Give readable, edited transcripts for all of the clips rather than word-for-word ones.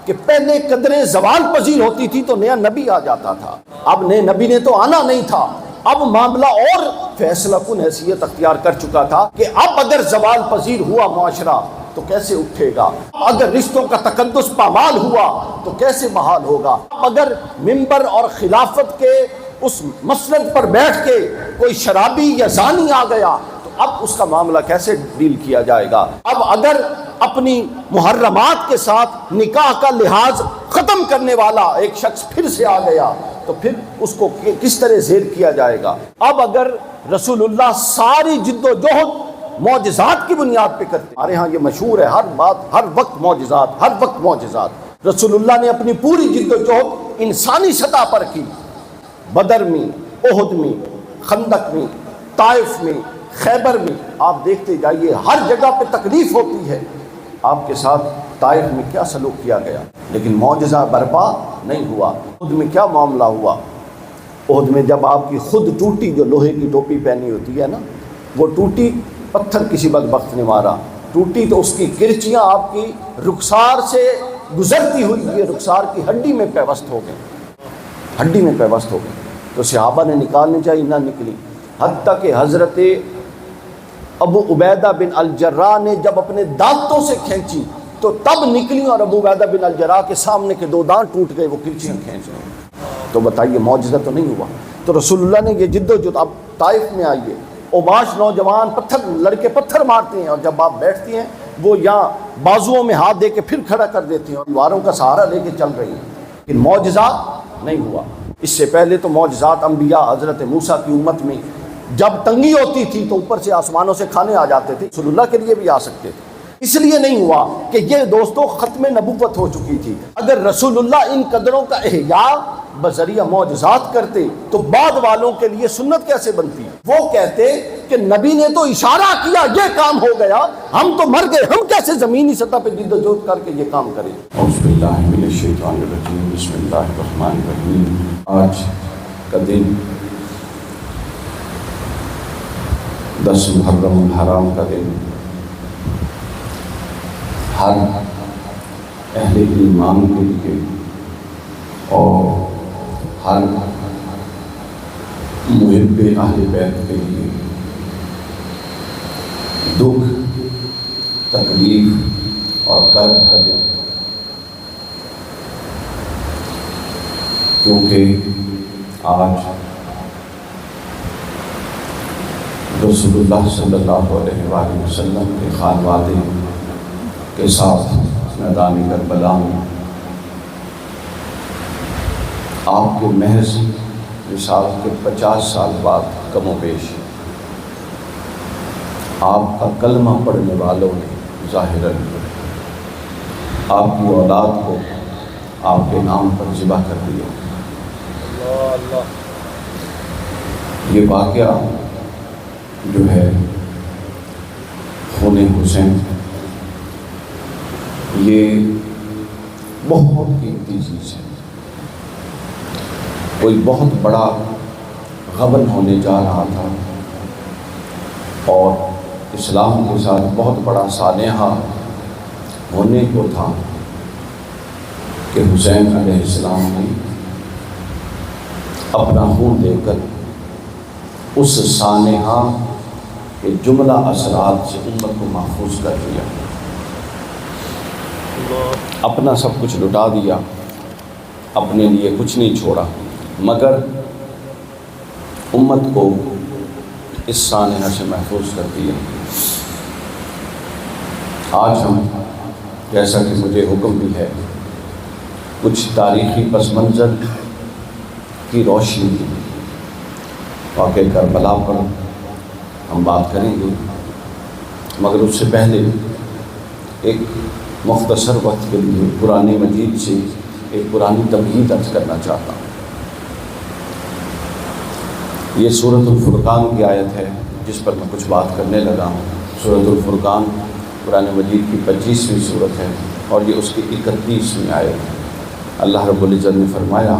کہ پہلے قدریں زوال پذیر ہوتی تھی تو نیا نبی آ جاتا تھا، اب نئے نبی نے تو آنا نہیں تھا، اب معاملہ اور فیصلہ کن حیثیت اختیار کر چکا تھا کہ اب اگر زوال پذیر ہوا معاشرہ تو کیسے اٹھے گا، اگر رشتوں کا تقدس پامال ہوا تو کیسے بحال ہوگا، اگر ممبر اور خلافت کے اس مسند پر بیٹھ کے کوئی شرابی یا زانی آ گیا تو اب اس کا معاملہ کیسے ڈیل کیا جائے گا، اب اگر اپنی محرمات کے ساتھ نکاح کا لحاظ ختم کرنے والا ایک شخص پھر سے آ گیا تو پھر اس کو کس طرح زیر کیا جائے گا، اب اگر رسول اللہ ساری جد و جہد معجزات کی بنیاد پہ کرتے، ہمارے ہاں یہ مشہور ہے ہر بات ہر وقت معجزات، ہر وقت معجزات، رسول اللہ نے اپنی پوری جد و جہد انسانی سطح پر کی، بدر میں، احد میں، خندق میں، طائف میں، خیبر میں، آپ دیکھتے جائیے ہر جگہ پہ تکلیف ہوتی ہے، آپ کے ساتھ طائف میں کیا سلوک کیا گیا، لیکن معجزہ برپا نہیں ہوا۔ احد میں کیا معاملہ ہوا، احد میں جب آپ کی خود ٹوٹی، جو لوہے کی ٹوپی پہنی ہوتی ہے نا، وہ ٹوٹی، پتھر کسی بدبخت نے مارا، ٹوٹی تو اس کی کرچیاں آپ کی رخسار سے گزرتی ہوئی یہ رخسار کی ہڈی میں پیوست ہو گئی، ہڈی میں پیوست ہو گئی، تو صحابہ نے نکالنی چاہیے، نہ نکلی، حتیٰ کہ حضرت ابو عبیدہ بن الجراح نے جب اپنے دانتوں سے کھینچی تو تب نکلی، اور ابو عبیدہ بن الجراح کے سامنے کے 2 دانت ٹوٹ گئے، وہ کرچیاں کھینچ گئے، تو بتائیے معجزہ تو نہیں ہوا۔ تو رسول اللہ نے یہ جد و جہد، اب طائف میں آئیے، اوباش نوجوان لڑکے پتھر مارتے ہیں، اور جب آپ بیٹھتی ہیں وہ یہاں بازوؤں میں ہاتھ دے کے پھر کھڑا کر دیتے ہیں اور دیواروں کا سہارا لے کے چل رہی ہیں، لیکن معجزہ نہیں ہوا۔ اس سے پہلے تو معجزات انبیاء، حضرت موسیٰ کی امت میں جب تنگی ہوتی تھی تو اوپر سے آسمانوں سے کھانے آ جاتے تھے، رسول اللہ کے لیے بھی آ سکتے تھے، اس لیے نہیں ہوا کہ یہ دوستوں ختم نبوت ہو چکی تھی۔ اگر رسول اللہ ان قدروں کا احیاء بذریعہ معجزات کرتے تو بعد والوں کے لیے سنت کیسے بنتی؟ وہ کہتے کہ نبی نے تو اشارہ کیا یہ کام ہو گیا، ہم تو مر گئے، ہم کیسے زمینی سطح پہ جد و جہد کر کے یہ کام کریں۔ اعوذ باللہ من الشیطان الرجیم، بسم اللہ الرحمن الرحیم۔ آج کا دن 10 محرم الحرام کا دن، ہر اہل ایمان کے لیے اور ہر محب اہل بیت کے لیے دکھ، تکلیف اور کرب کا دن، کیونکہ آج رسول اللہ صلی اللہ علیہ وآلہ وسلم کے خانوادے کے ساتھ میدان کربلا میں آپ کے محض وصال کے 50 سال بعد کم و بیش آپ کا کلمہ پڑھنے والوں نے ظاہراً آپ کی اولاد کو آپ کے نام پر ذبح کر دیا۔ یہ واقعہ جو ہے خون حسین، یہ بہت قیمتی چیز ہے، کوئی بہت بڑا غبن ہونے جا رہا تھا اور اسلام کے ساتھ بہت بڑا سانحہ ہونے کو تھا کہ حسین علیہ السلام نے اپنا خون دے کر اس سانحہ کے جملہ اثرات سے امت کو محفوظ کر دیا، اپنا سب کچھ لٹا دیا، اپنے لیے کچھ نہیں چھوڑا، مگر امت کو اس سانحہ سے محفوظ کر دیا۔ آج ہم، جیسا کہ مجھے حکم بھی ہے، کچھ تاریخی پس منظر کی روشنی میں واقع کربلا پر ہم بات کریں گے، مگر اس سے پہلے ایک مختصر وقت کے لیے قرآن مجید سے ایک پرانی تمہید عرض کرنا چاہتا ہوں۔ یہ سورۃ الفرقان کی آیت ہے جس پر میں کچھ بات کرنے لگا ہوں۔ سورۃ الفرقان قرآن مجید کی 25ویں سورت ہے اور یہ اس کی 31ویں آیت ہے۔ اللہ رب العزت نے فرمایا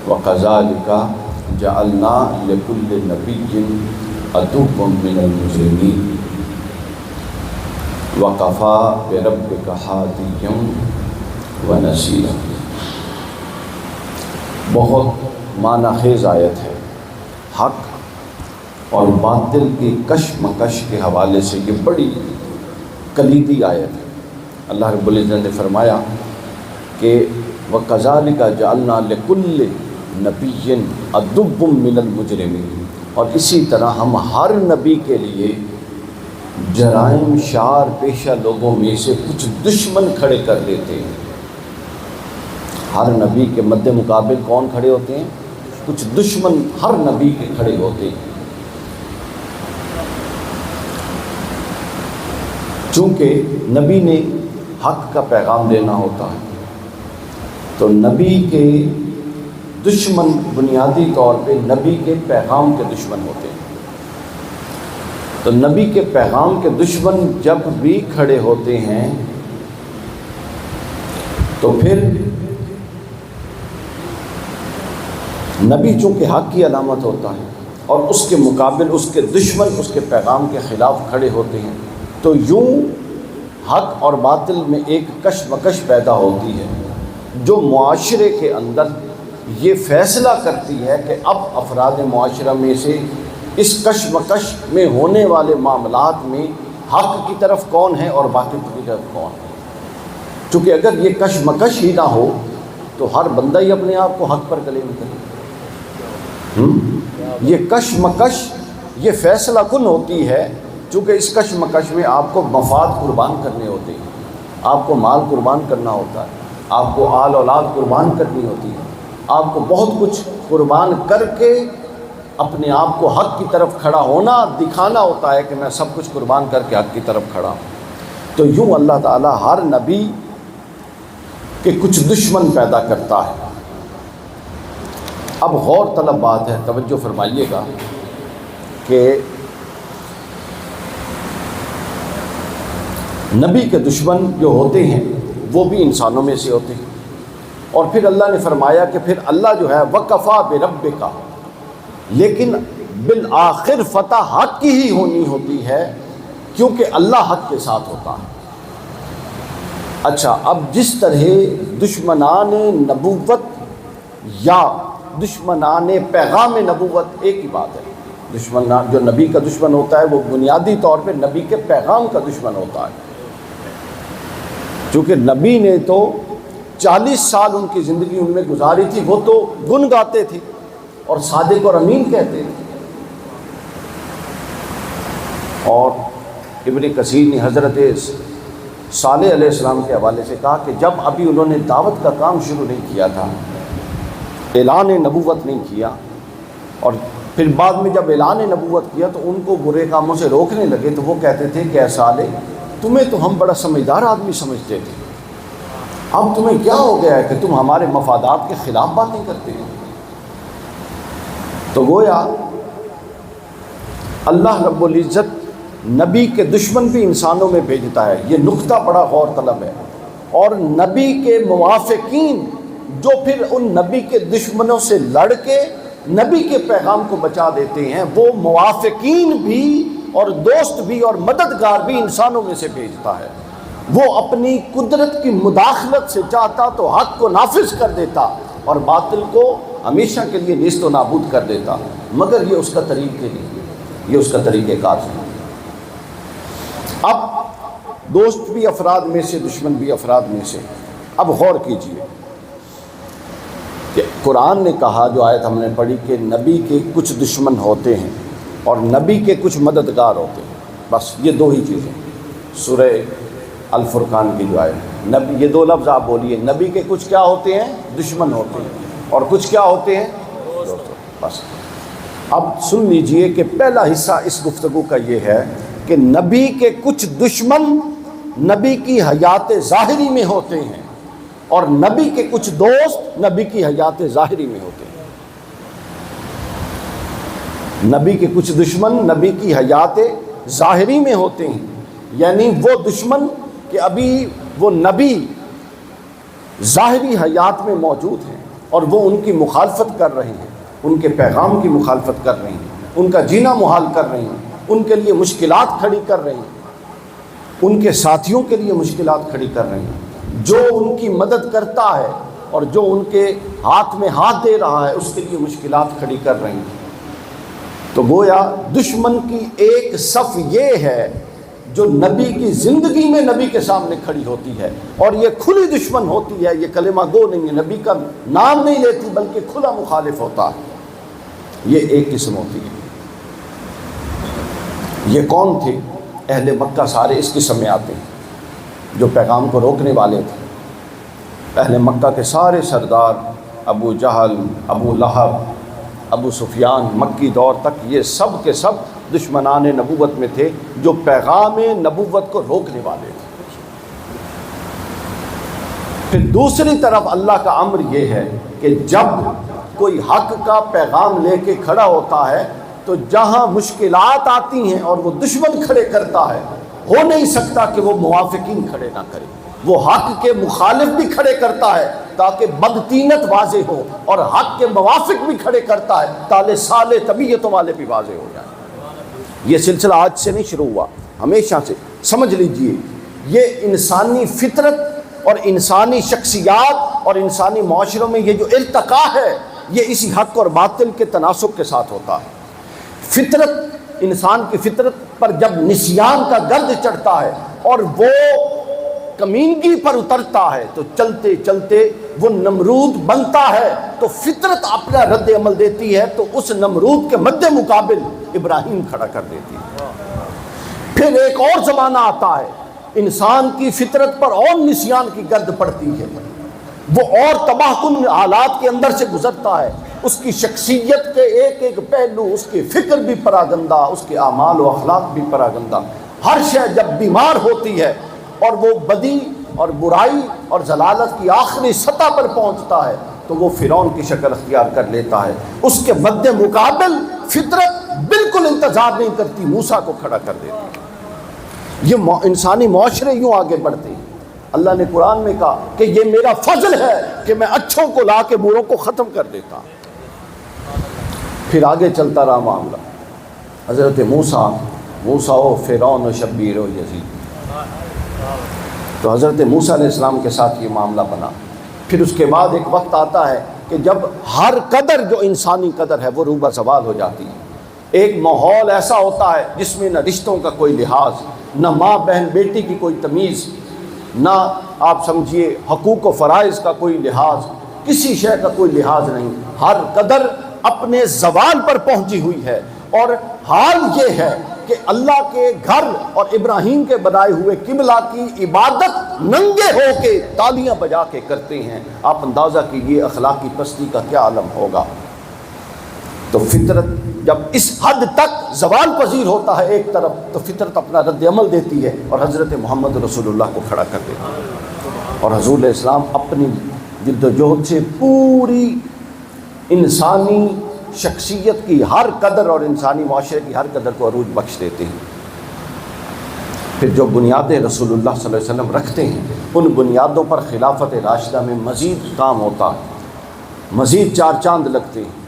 وَكَذَلِكَ جَعَلْنَا لِكُلِّ نَبِيٍّ عَدُوًّا مِّنَ الْمُجْرِمِينَ وَكَفَىٰ بِرَبِّكَ هَادِيًّا ونصيرا۔ بہت معنی خیز آیت ہے، حق اور باطل کی کشمکش کے حوالے سے یہ بڑی کلیدی آیت ہے۔ اللہ رب العزت نے فرمایا کہ وَكَذَلِكَ جَعَلْنَا لِكُلِّ نَبِيٍّ عَدُوًّا مِّنَ الْمُجْرِمِينَ، اور اسی طرح ہم ہر نبی کے لیے جرائم شار پیشہ لوگوں میں سے کچھ دشمن کھڑے کر دیتے ہیں۔ ہر نبی کے مد مقابل کون کھڑے ہوتے ہیں؟ کچھ دشمن ہر نبی کے کھڑے ہوتے ہیں۔ چونکہ نبی نے حق کا پیغام دینا ہوتا ہے تو نبی کے دشمن بنیادی طور پہ نبی کے پیغام کے دشمن ہوتے ہیں۔ تو نبی کے پیغام کے دشمن جب بھی کھڑے ہوتے ہیں تو پھر نبی چونکہ حق کی علامت ہوتا ہے اور اس کے مقابل اس کے دشمن اس کے پیغام کے خلاف کھڑے ہوتے ہیں، تو یوں حق اور باطل میں ایک کشمکش پیدا ہوتی ہے جو معاشرے کے اندر یہ فیصلہ کرتی ہے کہ اب افراد معاشرہ میں سے اس کشمکش میں ہونے والے معاملات میں حق کی طرف کون ہے اور باطل کی طرف کون ہے۔ چونکہ اگر یہ کشمکش ہی نہ ہو تو ہر بندہ ہی اپنے آپ کو حق پر کلیم کرے۔ یہ کشمکش یہ فیصلہ کن ہوتی ہے، چونکہ اس کشمکش میں آپ کو مفاد قربان کرنے ہوتے ہیں، آپ کو مال قربان کرنا ہوتا ہے، آپ کو آل اولاد قربان کرنی ہوتی ہے، آپ کو بہت کچھ قربان کر کے اپنے آپ کو حق کی طرف کھڑا ہونا دکھانا ہوتا ہے کہ میں سب کچھ قربان کر کے حق کی طرف کھڑا ہوں۔ تو یوں اللہ تعالیٰ ہر نبی کے کچھ دشمن پیدا کرتا ہے۔ اب غور طلب بات ہے، توجہ فرمائیے گا کہ نبی کے دشمن جو ہوتے ہیں وہ بھی انسانوں میں سے ہوتے ہیں، اور پھر اللہ نے فرمایا کہ پھر اللہ جو ہے وَكَفَى بِرَبِّكَ، لیکن بالآخر فتح حق کی ہی ہونی ہوتی ہے کیونکہ اللہ حق کے ساتھ ہوتا ہے۔ اچھا، اب جس طرح دشمنان نبوت یا دشمنان پیغام نبوت ایک ہی بات ہے، دشمنان جو نبی کا دشمن ہوتا ہے وہ بنیادی طور پہ نبی کے پیغام کا دشمن ہوتا ہے، کیونکہ نبی نے تو 40 سال ان کی زندگی ان میں گزاری تھی، وہ تو گن گاتے تھے اور صادق اور امین کہتے تھے۔ اور ابن کثیر نے حضرت صالح علیہ السلام کے حوالے سے کہا کہ جب ابھی انہوں نے دعوت کا کام شروع نہیں کیا تھا، اعلان نبوت نہیں کیا، اور پھر بعد میں جب اعلان نبوت کیا تو ان کو برے کاموں سے روکنے لگے، تو وہ کہتے تھے کہ اے صالح، تمہیں تو ہم بڑا سمجھدار آدمی سمجھتے تھے، اب تمہیں کیا ہو گیا ہے کہ تم ہمارے مفادات کے خلاف باتیں کرتے ہیں؟ تو گویا اللہ رب العزت نبی کے دشمن بھی انسانوں میں بھیجتا ہے، یہ نقطہ بڑا غور طلب ہے۔ اور نبی کے موافقین جو پھر ان نبی کے دشمنوں سے لڑ کے نبی کے پیغام کو بچا دیتے ہیں، وہ موافقین بھی اور دوست بھی اور مددگار بھی انسانوں میں سے بھیجتا ہے۔ وہ اپنی قدرت کی مداخلت سے چاہتا تو حق کو نافذ کر دیتا اور باطل کو ہمیشہ کے لیے نیست و نابود کر دیتا، مگر یہ اس کا طریقہ نہیں، یہ اس کا طریقہ کار نہیں۔ اب دوست بھی افراد میں سے، دشمن بھی افراد میں سے۔ اب غور کیجئے کہ قرآن نے کہا، جو آیت ہم نے پڑھی، کہ نبی کے کچھ دشمن ہوتے ہیں اور نبی کے کچھ مددگار ہوتے ہیں، بس یہ دو ہی چیزیں۔ سورہ الفرقان کی جو آیت، نبی، یہ دو لفظ آپ بولیے، نبی کے کچھ کیا ہوتے ہیں؟ دشمن ہوتے ہیں، اور کچھ کیا ہوتے ہیں؟ دوست۔ بس اب سن لیجئے کہ پہلا حصہ اس گفتگو کا یہ ہے کہ نبی کے کچھ دشمن نبی کی حیات ظاہری میں ہوتے ہیں اور نبی کے کچھ دوست نبی کی حیات ظاہری میں ہوتے ہیں۔ نبی کے کچھ دشمن نبی کی حیات ظاہری میں ہوتے ہیں، یعنی وہ دشمن کہ ابھی وہ نبی ظاہری حیات میں موجود ہیں اور وہ ان کی مخالفت کر رہے ہیں، ان کے پیغام کی مخالفت کر رہے ہیں، ان کا جینا محال کر رہے ہیں، ان کے لیے مشکلات کھڑی کر رہے ہیں، ان کے ساتھیوں کے لیے مشکلات کھڑی کر رہے ہیں۔ جو ان کی مدد کرتا ہے اور جو ان کے ہاتھ میں ہاتھ دے رہا ہے اس کے لیے مشکلات کھڑی کر رہی ہیں۔ تو گویا دشمن کی ایک صف یہ ہے جو نبی کی زندگی میں نبی کے سامنے کھڑی ہوتی ہے، اور یہ کھلی دشمن ہوتی ہے، یہ کلمہ گو نہیں ہے، نبی کا نام نہیں لیتی بلکہ کھلا مخالف ہوتا ہے۔ یہ ایک قسم ہوتی ہے۔ یہ کون تھے؟ اہل مکہ سارے اس قسم میں آتے ہیں جو پیغام کو روکنے والے تھے۔ اہل مکہ کے سارے سردار، ابو جہل، ابو لہب، ابو سفیان، مکی دور تک یہ سب کے سب دشمنان نبوت میں تھے جو پیغام نبوت کو روکنے والے تھے۔ پھر دوسری طرف اللہ کا امر یہ ہے کہ جب کوئی حق کا پیغام لے کے کھڑا ہوتا ہے تو جہاں مشکلات آتی ہیں اور وہ دشمن کھڑے کرتا ہے، ہو نہیں سکتا کہ وہ موافقین کھڑے نہ کرے، وہ حق کے مخالف بھی کھڑے کرتا ہے تاکہ بدتینت واضح ہو، اور حق کے موافق بھی کھڑے کرتا ہے تاکہ سالے طبیعتوں والے بھی واضح ہو جائے۔ یہ سلسلہ آج سے نہیں شروع ہوا، ہمیشہ سے سمجھ لیجئے یہ انسانی فطرت اور انسانی شخصیات اور انسانی معاشروں میں یہ جو ارتقاء ہے یہ اسی حق اور باطل کے تناسب کے ساتھ ہوتا ہے۔ فطرت، انسان کی فطرت پر جب نسیان کا گرد چڑھتا ہے اور وہ کمینگی پر اترتا ہے تو چلتے چلتے وہ نمرود بنتا ہے، تو فطرت اپنا رد عمل دیتی ہے تو اس نمرود کے مد مقابل ابراہیم کھڑا کر دیتی ہے۔ پھر ایک اور زمانہ آتا ہے، انسان کی فطرت پر اور نسیان کی گرد پڑتی ہے، وہ اور تباہ کن حالات کے اندر سے گزرتا ہے، اس کی شخصیت کے ایک ایک پہلو، اس کی فکر بھی پراگندہ، اس کے اعمال و اخلاق بھی پراگندہ، ہر شے جب بیمار ہوتی ہے اور وہ بدی اور برائی اور ضلالت کی آخری سطح پر پہنچتا ہے تو وہ فرعون کی شکل اختیار کر لیتا ہے۔ اس کے مد مقابل فطرت بالکل انتظار نہیں کرتی، موسیٰ کو کھڑا کر دیتی ہے۔ یہ انسانی معاشرے یوں آگے بڑھتے ہیں۔ اللہ نے قرآن میں کہا کہ یہ میرا فضل ہے کہ میں اچھوں کو لا کے بروں کو ختم کر دیتا ہوں۔ پھر آگے چلتا رہا معاملہ، حضرت موسیٰ و فرعون و شبیر و یزید، تو حضرت موسیٰ علیہ السلام کے ساتھ یہ معاملہ بنا۔ پھر اس کے بعد ایک وقت آتا ہے کہ جب ہر قدر جو انسانی قدر ہے وہ روبہ زوال ہو جاتی ہے۔ ایک ماحول ایسا ہوتا ہے جس میں نہ رشتوں کا کوئی لحاظ، نہ ماں بہن بیٹی کی کوئی تمیز، نہ آپ سمجھیے حقوق و فرائض کا کوئی لحاظ، کسی شے کا کوئی لحاظ نہیں، ہر قدر اپنے زوال پر پہنچی ہوئی ہے۔ اور حال یہ ہے کہ اللہ کے گھر اور ابراہیم کے بنائے ہوئے قبلہ کی عبادت ننگے ہو کے تالیاں بجا کے کرتے ہیں۔ آپ اندازہ کیجئے اخلاقی پستی کا کیا عالم ہوگا۔ تو فطرت جب اس حد تک زوال پذیر ہوتا ہے ایک طرف، تو فطرت اپنا رد عمل دیتی ہے اور حضرت محمد رسول اللہ کو کھڑا کر دیتی ہے، اور حضور علیہ السلام اپنی جد و جہد سے پوری انسانی شخصیت کی ہر قدر اور انسانی معاشرے کی ہر قدر کو عروج بخش دیتے ہیں۔ پھر جو بنیادیں رسول اللہ صلی اللہ علیہ وسلم رکھتے ہیں ان بنیادوں پر خلافت راشدہ میں مزید کام ہوتا ہے، مزید چار چاند لگتے ہیں،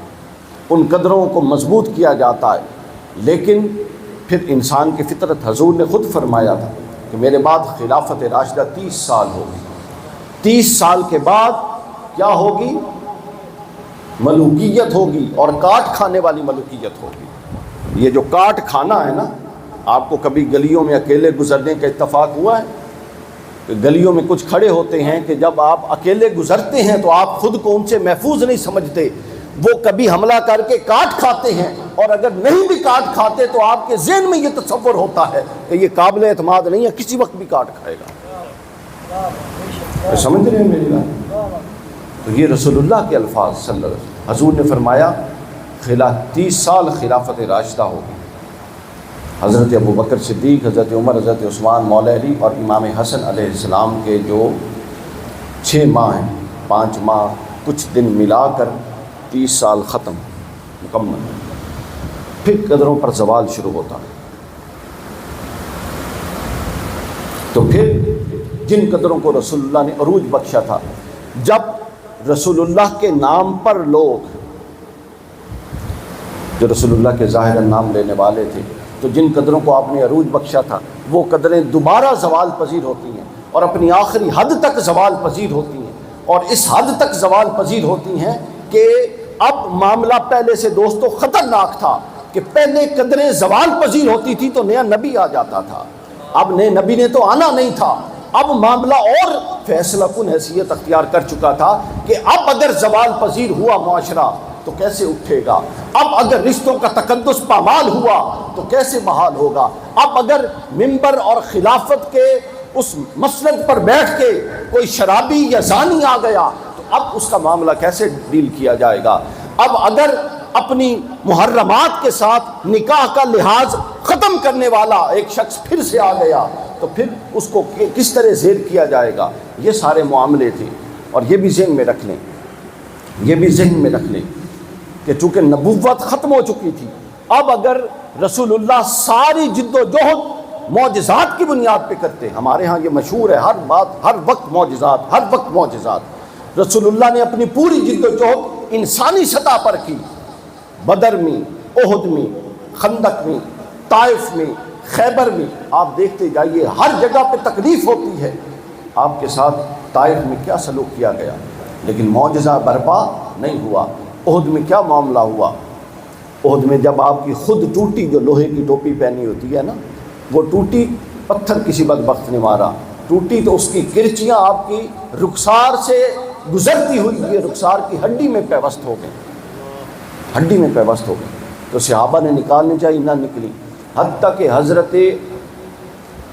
ان قدروں کو مضبوط کیا جاتا ہے۔ لیکن پھر انسان کی فطرت، حضور نے خود فرمایا تھا کہ میرے بعد خلافت راشدہ 30 سال ہوگی، 30 سال کے بعد کیا ہوگی؟ ملوکیت ہوگی، اور کاٹ کھانے والی ملوکیت ہوگی۔ یہ جو کاٹ کھانا ہے نا، آپ کو کبھی گلیوں میں اکیلے گزرنے کا اتفاق ہوا ہے؟ کہ گلیوں میں کچھ کھڑے ہوتے ہیں کہ جب آپ اکیلے گزرتے ہیں تو آپ خود کو ان سے محفوظ نہیں سمجھتے، وہ کبھی حملہ کر کے کاٹ کھاتے ہیں، اور اگر نہیں بھی کاٹ کھاتے تو آپ کے ذہن میں یہ تصور ہوتا ہے کہ یہ قابل اعتماد نہیں ہے، کسی وقت بھی کاٹ کھائے گا۔ سمجھ رہے ہیں میری بات؟ تو یہ رسول اللہ کے الفاظ صلی اللہ علیہ وسلم، حضور نے فرمایا 30 سال خلافت راشدہ ہوگی۔ حضرت ابو بکر صدیق، حضرت عمر، حضرت عثمان، مولا علی اور امام حسن علیہ السلام کے جو 6 ماہ ہیں، 5 ماہ کچھ دن ملا کر 30 سال ختم مکمل۔ پھر قدروں پر زوال شروع ہوتا ہے۔ تو پھر جن قدروں کو رسول اللہ نے عروج بخشا تھا، جب رسول اللہ کے نام پر لوگ جو رسول اللہ کے ظاہر نام لینے والے تھے، تو جن قدروں کو آپ نے عروج بخشا تھا وہ قدریں دوبارہ زوال پذیر ہوتی ہیں، اور اپنی آخری حد تک زوال پذیر ہوتی ہیں، اور اس حد تک زوال پذیر ہوتی ہیں کہ اب معاملہ پہلے سے دوستو خطرناک تھا کہ پہلے قدریں زوال پذیر ہوتی تھی تو نیا نبی آ جاتا تھا، اب نئے نبی نے تو آنا نہیں تھا، اب معاملہ اور فیصلہ کن حیثیت اختیار کر چکا تھا کہ اب اگر زوال پذیر ہوا معاشرہ تو کیسے اٹھے گا، اب اگر رشتوں کا تقدس پامال ہوا تو کیسے بحال ہوگا، اب اگر منبر اور خلافت کے اس مسند پر بیٹھ کے کوئی شرابی یا زانی آ گیا تو اب اس کا معاملہ کیسے ڈیل کیا جائے گا، اب اگر اپنی محرمات کے ساتھ نکاح کا لحاظ ختم کرنے والا ایک شخص پھر سے آ گیا تو پھر اس کو کس طرح زیر کیا جائے گا، یہ سارے معاملے تھے۔ اور یہ بھی ذہن میں رکھ لیں کہ چونکہ نبوت ختم ہو چکی تھی، اب اگر رسول اللہ ساری جد و جہد معجزات کی بنیاد پہ کرتے، ہمارے ہاں یہ مشہور ہے ہر بات ہر وقت معجزات، رسول اللہ نے اپنی پوری جد و جہد انسانی سطح پر کی، بدر میں، احد میں، خندق میں، طائف میں، خیبر میں، آپ دیکھتے جائیے ہر جگہ پہ تکلیف ہوتی ہے، آپ کے ساتھ طائف میں کیا سلوک کیا گیا، لیکن معجزہ برپا نہیں ہوا۔ احد میں کیا معاملہ ہوا، احد میں جب آپ کی خود ٹوٹی، جو لوہے کی ٹوپی پہنی ہوتی ہے نا، وہ ٹوٹی پتھر کسی بدبخت نے مارا، ٹوٹی تو اس کی کرچیاں آپ کی رخسار سے گزرتی ہوئی یہ رخسار کی ہڈی میں پیوست ہو گئی، تو صحابہ نے نکالنی چاہیے، نہ نکلی، حتیٰ کہ حضرت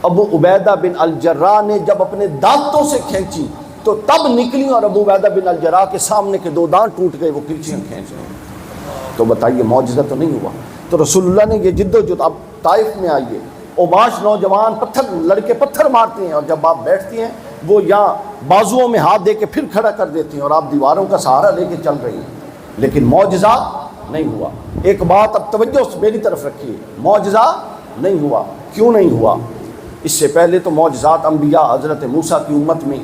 ابو عبیدہ بن الجراح نے جب اپنے دانتوں سے کھینچی تو تب نکلی، اور ابو عبیدہ بن الجراح کے سامنے کے 2 دانت ٹوٹ گئے، وہ کرچیاں کھینچ گئے، تو بتائیے معجزہ تو نہیں ہوا۔ تو رسول اللہ نے یہ جد و جہد، اب طائف میں آئیے، اوباش نوجوان لڑکے پتھر مارتے ہیں، اور جب آپ بیٹھتی ہیں وہ یہاں بازوؤں میں ہاتھ دے کے پھر کھڑا کر دیتی ہیں، اور آپ دیواروں کا سہارا لے کے چل رہی ہیں، لیکن معجزہ نہیں ہوا۔ ایک بات اب توجہ میری طرف رکھیے، معجزہ نہیں ہوا، کیوں نہیں ہوا؟ اس سے پہلے تو معجزات انبیاء، حضرت موسیٰ کی امت میں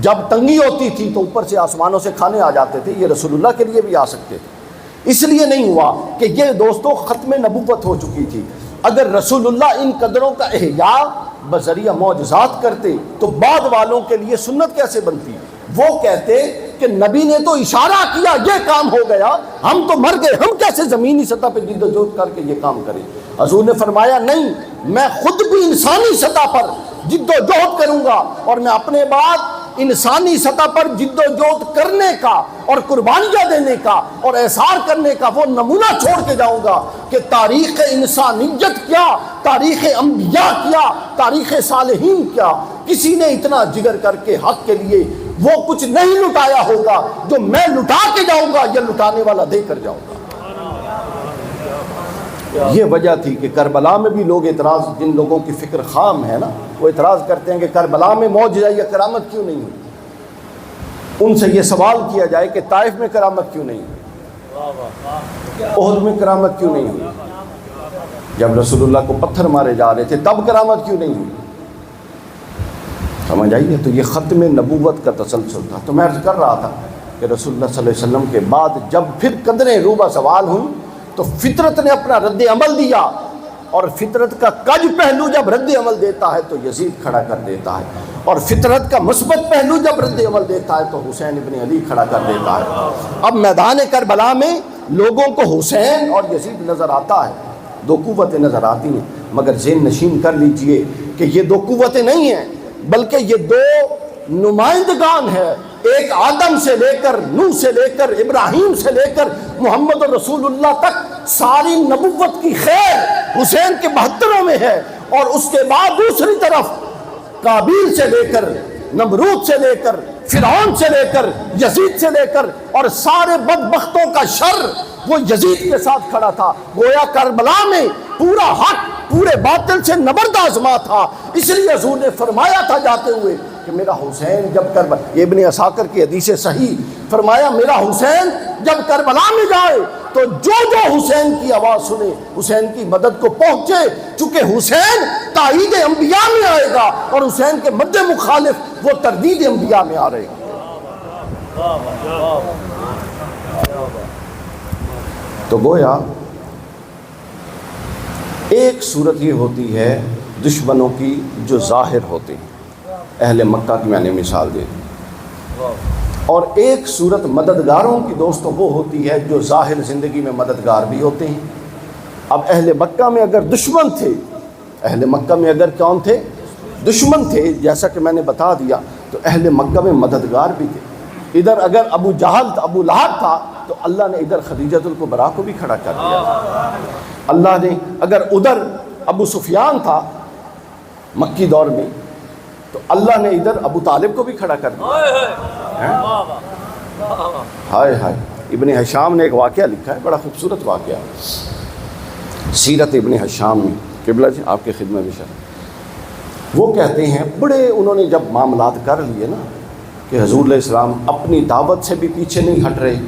جب تنگی ہوتی تھی تو اوپر سے آسمانوں سے کھانے آ جاتے تھے، یہ رسول اللہ کے لیے بھی آ سکتے تھے، اس لیے نہیں ہوا کہ یہ دوستو ختم نبوت ہو چکی تھی۔ اگر رسول اللہ ان قدروں کا احیاء بذریعہ معجزات کرتے تو بعد والوں کے لیے سنت کیسے بنتی؟ وہ کہتے کہ نبی نے تو اشارہ کیا یہ کام ہو گیا، ہم تو مر گئے، ہم کیسے زمینی سطح پہ جد و جہد کر کے یہ کام کریں؟ حضور نے فرمایا نہیں، میں خود بھی انسانی سطح پر جد و جہد کروں گا، اور میں اپنے بعد انسانی سطح پر جد و جہد کرنے کا اور قربانیاں دینے کا اور احسار کرنے کا وہ نمونہ چھوڑ کے جاؤں گا کہ تاریخ انسانیت کیا، تاریخ انبیاء کیا، تاریخ صالحین کیا، کسی نے اتنا جگر کر کے حق کے لیے وہ کچھ نہیں لٹایا ہوگا جو میں لٹا کے جاؤں گا یا لٹانے والا دے کر جاؤں گا۔ یہ وجہ تھی کہ کربلا میں بھی لوگ اعتراض، جن لوگوں کی فکر خام ہے نا، وہ اعتراض کرتے ہیں کہ کربلا میں معجزہ یا کرامت کیوں نہیں ہوئی۔ ان سے یہ سوال کیا جائے کہ طائف میں کرامت کیوں نہیں ہوئی، احد میں کرامت کیوں نہیں ہوئی، جب رسول اللہ کو پتھر مارے جا رہے تھے تب کرامت کیوں نہیں ہوئی؟ سمجھ آئیے؟ تو یہ ختم نبوت کا تسلسل تھا۔ تو میں عرض کر رہا تھا کہ رسول اللہ صلی اللہ علیہ وسلم کے بعد جب پھر قدریں روبہ سوال ہوئی تو فطرت نے اپنا رد عمل دیا، اور فطرت کا کج پہلو جب رد عمل دیتا ہے تو یزید کھڑا کر دیتا ہے، اور فطرت کا مثبت پہلو جب رد عمل دیتا ہے تو حسین ابن علی کھڑا کر دیتا ہے۔ اب میدان کربلا میں لوگوں کو حسین اور یزید نظر آتا ہے، 2 قوتیں نظر آتی ہیں، مگر ذہن نشین کر لیجئے کہ یہ 2 قوتیں نہیں ہیں، بلکہ یہ 2 نمائندگان ہیں، ایک آدم سے لے کر، نوح سے لے کر، ابراہیم سے لے کر محمد رسول اللہ تک ساری نبوت کی خیر حسین کے 72 میں ہے، اور اس کے بعد دوسری طرف قابیل سے لے کر، نمرود سے لے کر، فرعون سے لے کر، یزید سے لے کر، اور سارے بدبختوں کا شر وہ یزید کے ساتھ کھڑا تھا۔ گویا کربلا میں پورا حق پورے باطل سے نبرد آزما تھا، اس لیے حضور نے فرمایا تھا جاتے ہوئے کہ میرا حسین جب کربلا، ابن عساکر کی حدیث صحیح، فرمایا میرا حسین جب کربلا میں جائے تو جو حسین کی آواز سنے حسین کی مدد کو پہنچے، چونکہ حسین تائید انبیاء میں آئے گا اور حسین کے مد مخالف وہ تردید انبیاء میں آ رہے گا۔ تو گویا ایک صورت یہ ہوتی ہے دشمنوں کی جو ظاہر ہوتے ہیں، اہل مکہ کی میں نے مثال دے دی. اور ایک صورت مددگاروں کی دوستوں وہ ہوتی ہے جو ظاہر زندگی میں مددگار بھی ہوتے ہیں. اب اہل مکہ میں اگر دشمن تھے، اہل مکہ میں اگر کون تھے؟ دشمن تھے، جیسا کہ میں نے بتا دیا، تو اہل مکہ میں مددگار بھی تھے. ادھر اگر ابو جہل ابو لہب تھا تو اللہ نے ادھر خدیجۃ الکبریٰ کو بھی کھڑا کر دیا. اللہ نے اگر ادھر ابو سفیان تھا مکی دور میں تو اللہ نے ادھر ابو طالب کو بھی کھڑا کر دیا. ہائے ہائے. ابن ہشام نے ایک واقعہ لکھا ہے، بڑا خوبصورت واقعہ، سیرت ابن ہشام میں، قبلہ جی آپ کے خدمت میں شرح. وہ کہتے ہیں بڑے انہوں نے جب معاملات کر لیے نا کہ حضور علیہ السلام اپنی دعوت سے بھی پیچھے نہیں ہٹ رہے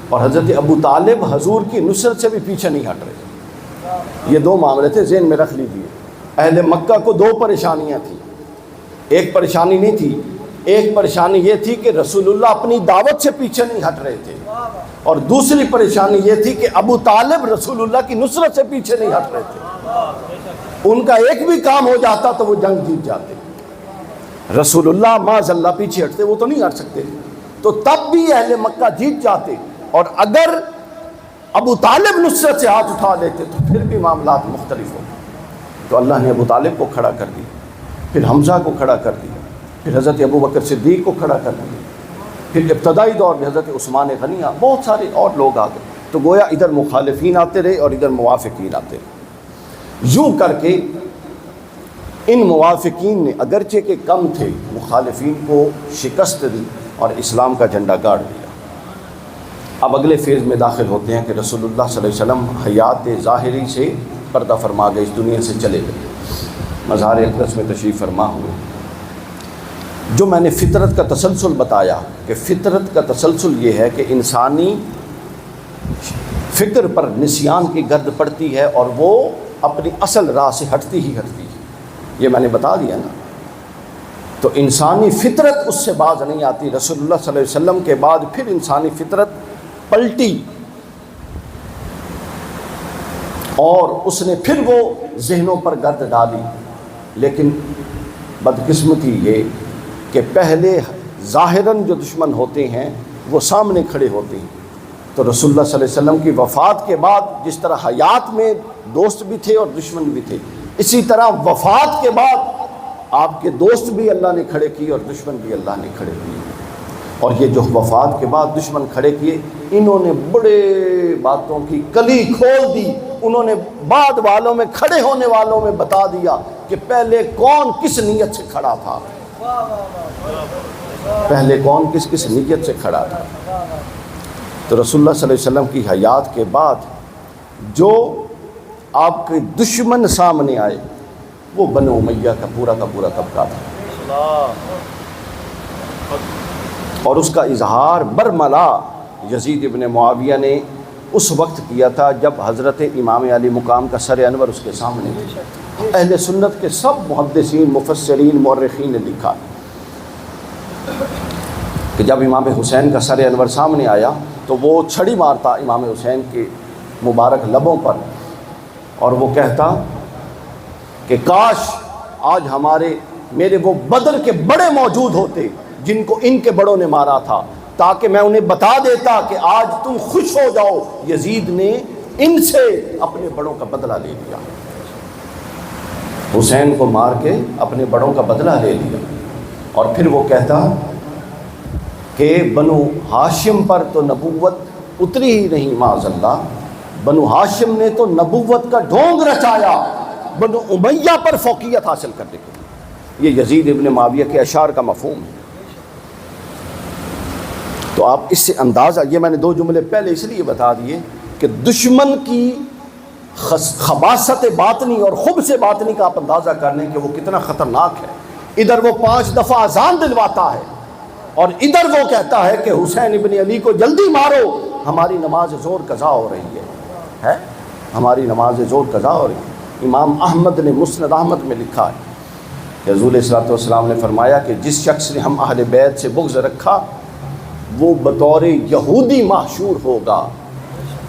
اور حضرت ابو طالب حضور کی نصرت سے بھی پیچھے نہیں ہٹ رہے. یہ دو معاملے تھے، ذہن میں رکھ لیجیے. اہل مکہ کو دو پریشانیاں تھیں. ایک پریشانی نہیں تھی، ایک پریشانی یہ تھی کہ رسول اللہ اپنی دعوت سے پیچھے نہیں ہٹ رہے تھے، اور دوسری پریشانی یہ تھی کہ ابو طالب رسول اللہ کی نصرت سے پیچھے نہیں ہٹ رہے تھے. ان کا ایک بھی کام ہو جاتا تو وہ جنگ جیت جاتے. رسول اللہ معاذ اللہ پیچھے ہٹتے، وہ تو نہیں ہٹ سکتے، تو تب بھی اہل مکہ جیت جاتے. اور اگر ابو طالب نصرت سے ہاتھ اٹھا لیتے تو پھر بھی معاملات مختلف ہوتے. تو اللہ نے ابو طالب کو کھڑا کر دیا، پھر حمزہ کو کھڑا کر دیا، پھر حضرت ابو بکر صدیق کو کھڑا کر دیا، پھر ابتدائی دور میں حضرت عثمان غنی، بہت سارے اور لوگ آ گئے. تو گویا ادھر مخالفین آتے رہے اور ادھر موافقین آتے رہے. یوں کر کے ان موافقین نے اگرچہ کہ کم تھے، مخالفین کو شکست دی اور اسلام کا جھنڈا گاڑ دیا. اب اگلے فیز میں داخل ہوتے ہیں کہ رسول اللہ صلی اللہ علیہ وسلم حیات ظاہری سے پردہ فرما گئے، اس دنیا سے چلے گئے، مزار اقدس میں تشریف فرما ہوئے. جو میں نے فطرت کا تسلسل بتایا کہ فطرت کا تسلسل یہ ہے کہ انسانی فکر پر نسیان کی گرد پڑتی ہے اور وہ اپنی اصل راہ سے ہٹتی ہی ہٹتی ہے. یہ میں نے بتا دیا نا. تو انسانی فطرت اس سے باز نہیں آتی. رسول اللہ صلی اللہ علیہ وسلم کے بعد پھر انسانی فطرت پلٹی اور اس نے پھر وہ ذہنوں پر گرد ڈالی. لیکن بدقسمتی یہ کہ پہلے ظاہراً جو دشمن ہوتے ہیں وہ سامنے کھڑے ہوتے ہیں. تو رسول اللہ صلی اللہ علیہ وسلم کی وفات کے بعد جس طرح حیات میں دوست بھی تھے اور دشمن بھی تھے، اسی طرح وفات کے بعد آپ کے دوست بھی اللہ نے کھڑے کیے اور دشمن بھی اللہ نے کھڑے کیے. اور یہ جو وفات کے بعد دشمن کھڑے کیے، انہوں نے بڑے باتوں کی کلی کھول دی. انہوں نے بعد والوں میں، کھڑے ہونے والوں میں بتا دیا کہ پہلے کون کس نیت سے کھڑا تھا، پہلے کون کس کس نیت سے کھڑا تھا. تو رسول اللہ صلی اللہ علیہ وسلم کی حیات کے بعد جو آپ کے دشمن سامنے آئے وہ بنو امیہ کا پورا طبقہ تھا. اور اس کا اظہار برملا یزید ابن معاویہ نے اس وقت کیا تھا جب حضرت امام علی مقام کا سر انور اس کے سامنے تھے. اہل سنت کے سب محدثین، مفسرین، مورخین نے لکھا کہ جب امام حسین کا سر انور سامنے آیا تو وہ چھڑی مارتا امام حسین کے مبارک لبوں پر اور وہ کہتا کہ کاش آج میرے وہ بدر کے بڑے موجود ہوتے جن کو ان کے بڑوں نے مارا تھا، تاکہ میں انہیں بتا دیتا کہ آج تم خوش ہو جاؤ، یزید نے ان سے اپنے بڑوں کا بدلہ لے لیا. حسین کو مار کے اپنے بڑوں کا بدلہ لے لیا. اور پھر وہ کہتا کہ بنو ہاشم پر تو نبوت اتری ہی نہیں، معاذ اللہ، بنو ہاشم نے تو نبوت کا ڈھونگ رچایا بنو امیہ پر فوقیت حاصل کرنے کے لیے. یہ یزید ابن معاویہ کے اشعار کا مفہوم ہے. تو آپ اس سے اندازہ، یہ میں نے دو جملے پہلے اس لیے بتا دیے کہ دشمن کی خباثت باطنی اور خبث باطنی کا آپ اندازہ کر لیں کہ وہ کتنا خطرناک ہے. ادھر وہ 5 دفعہ اذان دلواتا ہے اور ادھر وہ کہتا ہے کہ حسین ابن علی کو جلدی مارو، ہماری نماز ظہر قضا ہو رہی ہے ہماری نماز ظہر قضا ہو رہی ہے. امام احمد نے مسند احمد میں لکھا ہے کہ حضور صلی اللہ علیہ وسلم نے فرمایا کہ جس شخص نے ہم اہل بیت سے بغض رکھا وہ بطور یہودی محشور ہوگا،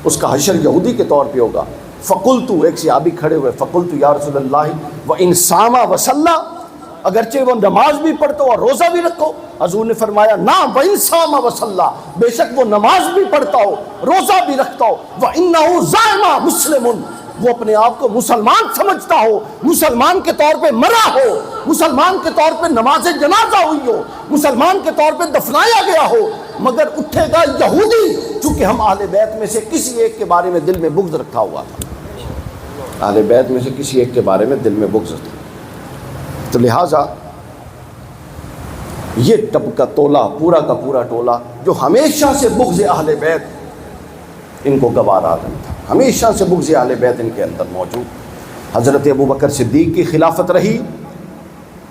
اس کا حشر یہودی کے طور پہ ہوگا. فقلت، ایک صحابی کھڑے ہوئے، فقلت یا رسول اللہ وَإِن صَامَ وَصَلَّى، اگرچہ وہ نماز بھی پڑھتا ہو اور روزہ بھی رکھو. حضور نے فرمایا نا وَإِن صَامَ وَصَلَّى، بے شک وہ نماز بھی پڑھتا ہو روزہ بھی رکھتا ہو. وَإِنَّهُ زَعَمَ مُسْلِمٌ، وہ اپنے آپ کو مسلمان سمجھتا ہو، مسلمان کے طور پہ مرا ہو، مسلمان کے طور پہ نماز جنازہ ہوئی ہو، مسلمان کے طور پہ دفنایا گیا ہو، مگر اٹھے گا یہودی، چونکہ ہم اہل بیت میں سے کسی ایک کے بارے میں دل میں بغض رکھا ہوا تھا. اہل بیت میں سے کسی ایک کے بارے میں دل میں بغض تھا. تو لہٰذا یہ طبقہ ٹولہ پورا کا پورا ٹولہ جو ہمیشہ سے بغض اہل بیت ان کو گوارا نہیں تھا، ہمیشہ سے بغض اہل بیت ان کے اندر موجود. حضرت ابو بکر صدیق کی خلافت رہی،